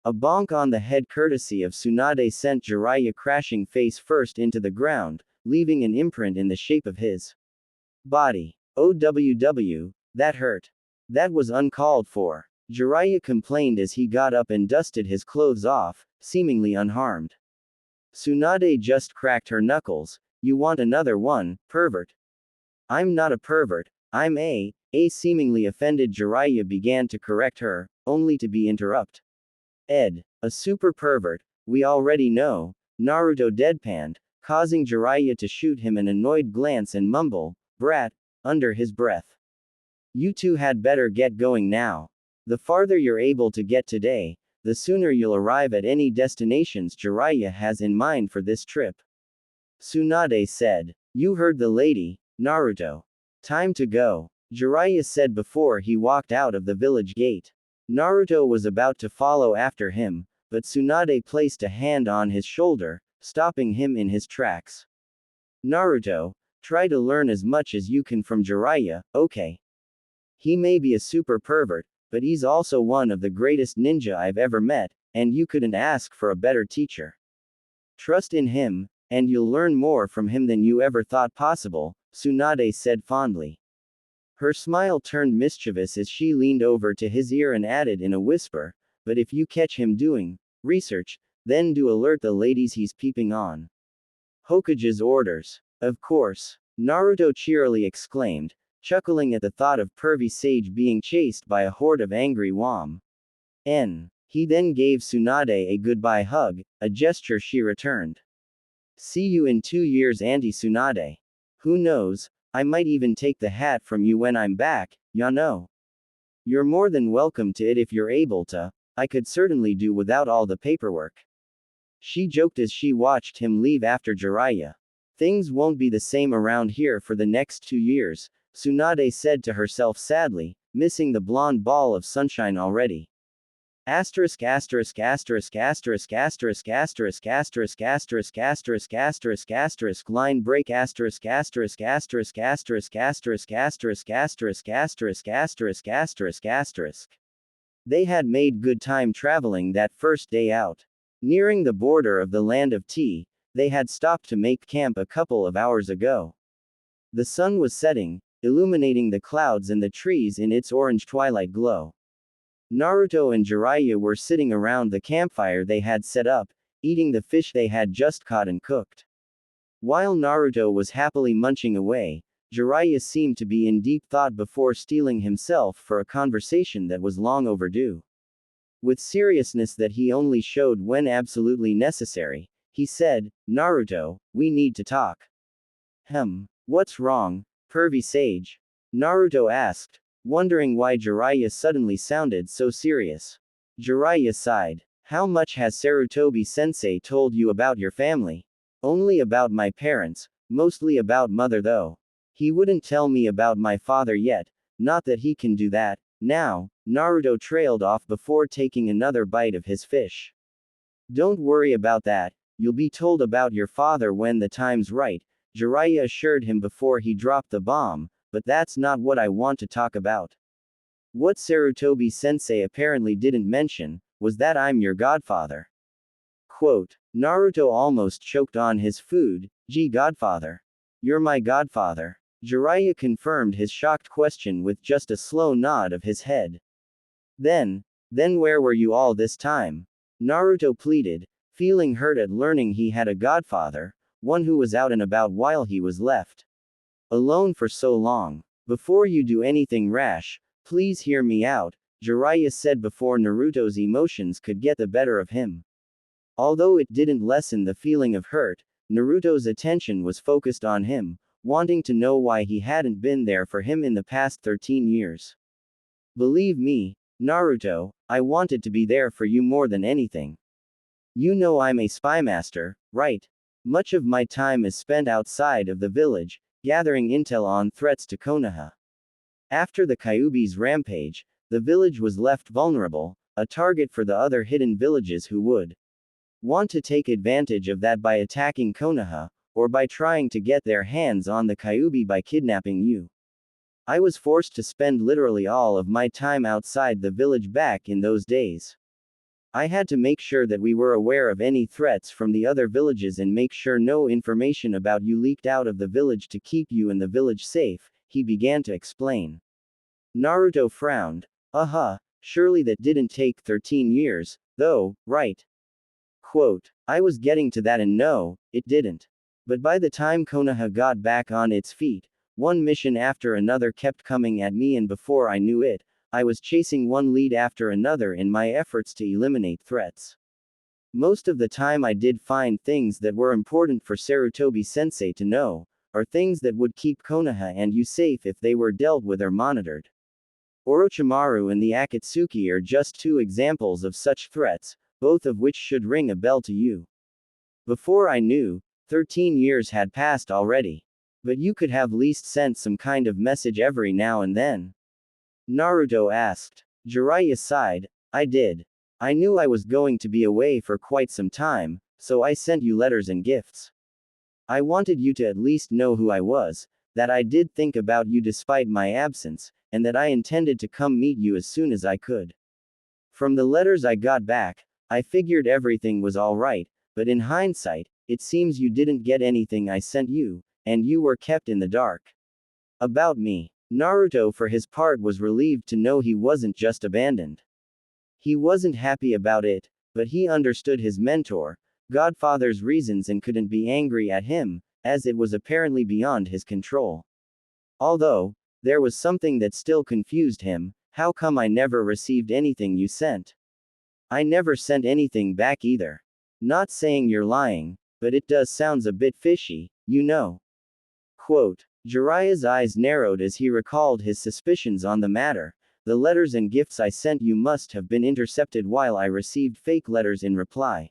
A: A bonk on the head courtesy of Tsunade sent Jiraiya crashing face first into the ground, leaving an imprint in the shape of his body. OWW, that hurt. That was uncalled for. Jiraiya complained as he got up and dusted his clothes off, seemingly unharmed. Tsunade just cracked her knuckles. You want another one, pervert? I'm not a pervert, I'm a seemingly offended Jiraiya began to correct her, only to be interrupted. A super pervert, we already know, Naruto deadpanned, causing Jiraiya to shoot him an annoyed glance and mumble, brat, under his breath. You two had better get going now. The farther you're able to get today, the sooner you'll arrive at any destinations Jiraiya has in mind for this trip. Tsunade said. You heard the lady, Naruto. Time to go, Jiraiya said before he walked out of the village gate. Naruto was about to follow after him, but Tsunade placed a hand on his shoulder, stopping him in his tracks. Naruto, try to learn as much as you can from Jiraiya, okay? He may be a super pervert, but he's also one of the greatest ninja I've ever met, and you couldn't ask for a better teacher. Trust in him, and you'll learn more from him than you ever thought possible, Tsunade said fondly. Her smile turned mischievous as she leaned over to his ear and added in a whisper, but if you catch him doing research, then do alert the ladies he's peeping on. Hokage's orders. Of course, Naruto cheerily exclaimed, chuckling at the thought of pervy Sage being chased by a horde of angry Wam. He then gave Tsunade a goodbye hug, a gesture she returned. See you in 2 years, Auntie Tsunade. Who knows, I might even take the hat from you when I'm back, ya know. You're more than welcome to it if you're able to, I could certainly do without all the paperwork. She joked as she watched him leave after Jiraiya. Things won't be the same around here for the next 2 years, Tsunade said to herself sadly, missing the blonde ball of sunshine already. Asterisk asterisk asterisk asterisk asterisk asterisk asterisk asterisk asterisk asterisk asterisk line break asterisk asterisk asterisk asterisk asterisk asterisk asterisk asterisk asterisk asterisk asterisk. They had made good time traveling that first day out. Nearing the border of the land of tea, they had stopped to make camp a couple of hours ago. The sun was setting, illuminating the clouds and the trees in its orange twilight glow. Naruto and Jiraiya were sitting around the campfire they had set up, eating the fish they had just caught and cooked. While Naruto was happily munching away, Jiraiya seemed to be in deep thought before steeling himself for a conversation that was long overdue. With seriousness that he only showed when absolutely necessary, he said, Naruto, we need to talk. What's wrong, pervy sage? Naruto asked, wondering why Jiraiya suddenly sounded so serious. Jiraiya sighed. How much has Sarutobi-sensei told you about your family? Only about my parents, mostly about mother though. He wouldn't tell me about my father yet, not that he can do that. Now, Naruto trailed off before taking another bite of his fish. Don't worry about that, you'll be told about your father when the time's right, Jiraiya assured him before he dropped the bomb, but that's not what I want to talk about. What Sarutobi-sensei apparently didn't mention, was that I'm your godfather. Quote, Naruto almost choked on his food, gee godfather. You're my godfather. Jiraiya confirmed his shocked question with just a slow nod of his head. Then where were you all this time? Naruto pleaded, feeling hurt at learning he had a godfather, one who was out and about while he was left alone for so long. Before you do anything rash, please hear me out, Jiraiya said before Naruto's emotions could get the better of him. Although it didn't lessen the feeling of hurt, Naruto's attention was focused on him, wanting to know why he hadn't been there for him in the past 13 years. Believe me, Naruto, I wanted to be there for you more than anything. You know I'm a spy master, right? Much of my time is spent outside of the village, gathering intel on threats to Konoha. After the Kyuubi's rampage, the village was left vulnerable, a target for the other hidden villages who would want to take advantage of that by attacking Konoha, or by trying to get their hands on the Kyuubi by kidnapping you. I was forced to spend literally all of my time outside the village back in those days. I had to make sure that we were aware of any threats from the other villages and make sure no information about you leaked out of the village to keep you and the village safe, he began to explain. Naruto frowned. Surely that didn't take 13 years, though, right? Quote, I was getting to that and no, it didn't. But by the time Konoha got back on its feet, one mission after another kept coming at me and before I knew it, I was chasing one lead after another in my efforts to eliminate threats. Most of the time I did find things that were important for Sarutobi-sensei to know, or things that would keep Konoha and you safe if they were dealt with or monitored. Orochimaru and the Akatsuki are just two examples of such threats, both of which should ring a bell to you. Before I knew, 13 years had passed already. But you could have least sent some kind of message every now and then. Naruto asked. Jiraiya sighed, I did. I knew I was going to be away for quite some time, so I sent you letters and gifts. I wanted you to at least know who I was, that I did think about you despite my absence, and that I intended to come meet you as soon as I could. From the letters I got back, I figured everything was alright, but in hindsight, it seems you didn't get anything I sent you, and you were kept in the dark. About me. Naruto for his part was relieved to know he wasn't just abandoned. He wasn't happy about it, but he understood his mentor, Godfather's reasons and couldn't be angry at him, as it was apparently beyond his control. Although, there was something that still confused him, how come I never received anything you sent? I never sent anything back either. Not saying you're lying, but it does sounds a bit fishy, you know. Quote, Jiraiya's eyes narrowed as he recalled his suspicions on the matter. The letters and gifts I sent you must have been intercepted while I received fake letters in reply.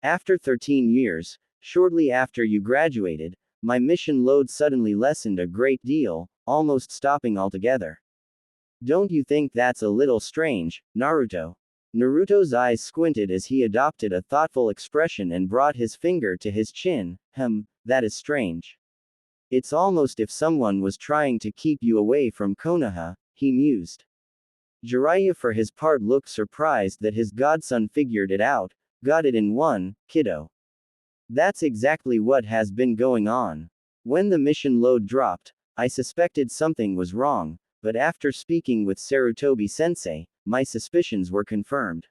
A: After 13 years, shortly after you graduated, my mission load suddenly lessened a great deal, almost stopping altogether. Don't you think that's a little strange, Naruto? Naruto's eyes squinted as he adopted a thoughtful expression and brought his finger to his chin. That is strange. It's almost if someone was trying to keep you away from Konoha, he mused. Jiraiya for his part looked surprised that his godson figured it out. Got it in one, kiddo. That's exactly what has been going on. When the mission load dropped, I suspected something was wrong, but after speaking with Sarutobi-sensei, my suspicions were confirmed.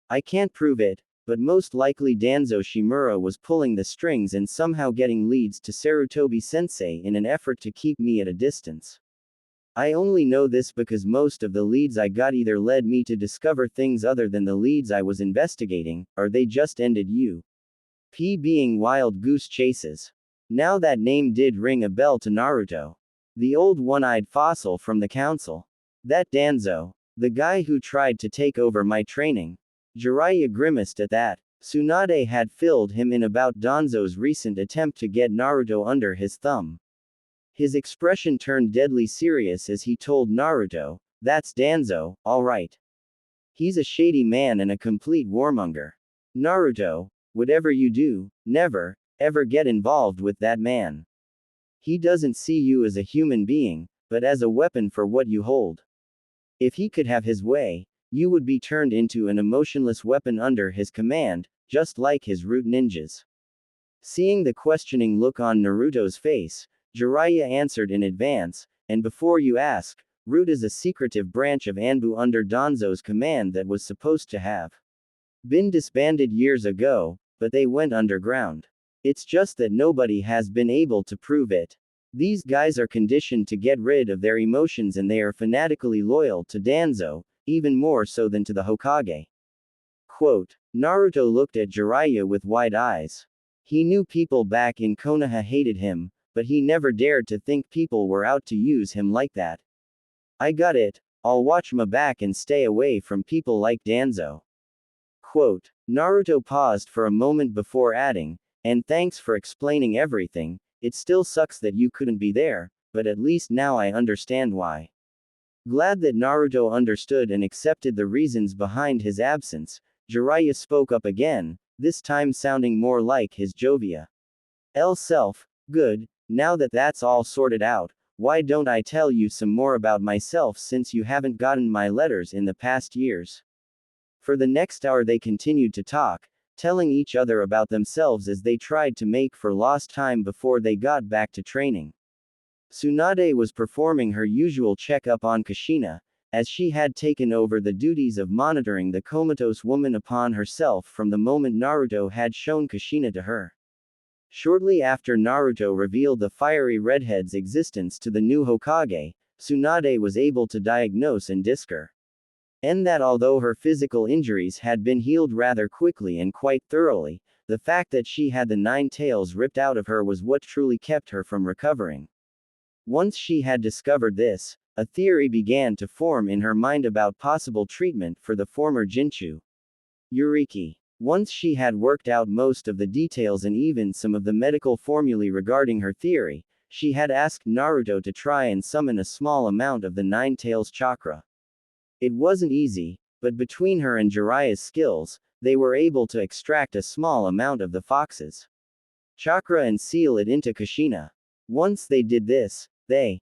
A: I can't prove it, but most likely Danzo Shimura was pulling the strings and somehow getting leads to Sarutobi-sensei in an effort to keep me at a distance. I only know this because most of the leads I got either led me to discover things other than the leads I was investigating, or they just ended being wild goose chases. Now that name did ring a bell to Naruto. The old one-eyed fossil from the council. That Danzo. The guy who tried to take over my training. Jiraiya grimaced at that. Tsunade had filled him in about Danzo's recent attempt to get Naruto under his thumb. His expression turned deadly serious as he told Naruto, "That's Danzo, alright. He's a shady man and a complete warmonger. Naruto, whatever you do, never, ever get involved with that man. He doesn't see you as a human being, but as a weapon for what you hold. If he could have his way, you would be turned into an emotionless weapon under his command, just like his root ninjas." Seeing the questioning look on Naruto's face, Jiraiya answered in advance, "And before you ask, Root is a secretive branch of Anbu under Danzo's command that was supposed to have been disbanded years ago, but they went underground. It's just that nobody has been able to prove it. These guys are conditioned to get rid of their emotions and they are fanatically loyal to Danzo, even more so than to the Hokage." Quote. Naruto looked at Jiraiya with wide eyes. He knew people back in Konoha hated him, but he never dared to think people were out to use him like that. "I got it. I'll watch my back and stay away from people like Danzo." Quote. Naruto paused for a moment before adding, "And thanks for explaining everything. It still sucks that you couldn't be there, but at least now I understand why." Glad that Naruto understood and accepted the reasons behind his absence, Jiraiya spoke up again, this time sounding more like his jovial self. "Good, now that that's all sorted out, why don't I tell you some more about myself since you haven't gotten my letters in the past years?" For the next hour they continued to talk, telling each other about themselves as they tried to make for lost time before they got back to training. Tsunade was performing her usual checkup on Kushina, as she had taken over the duties of monitoring the comatose woman upon herself from the moment Naruto had shown Kushina to her. Shortly after Naruto revealed the fiery redhead's existence to the new Hokage, Tsunade was able to diagnose and discover that although her physical injuries had been healed rather quickly and quite thoroughly, the fact that she had the 9 tails ripped out of her was what truly kept her from recovering. Once she had discovered this, a theory began to form in her mind about possible treatment for the former Jinchu Uriki. Once she had worked out most of the details and even some of the medical formulae regarding her theory, she had asked Naruto to try and summon a small amount of the 9 tails chakra. It wasn't easy, but between her and Jiraiya's skills, they were able to extract a small amount of the fox's chakra and seal it into Kushina. Once they did this, they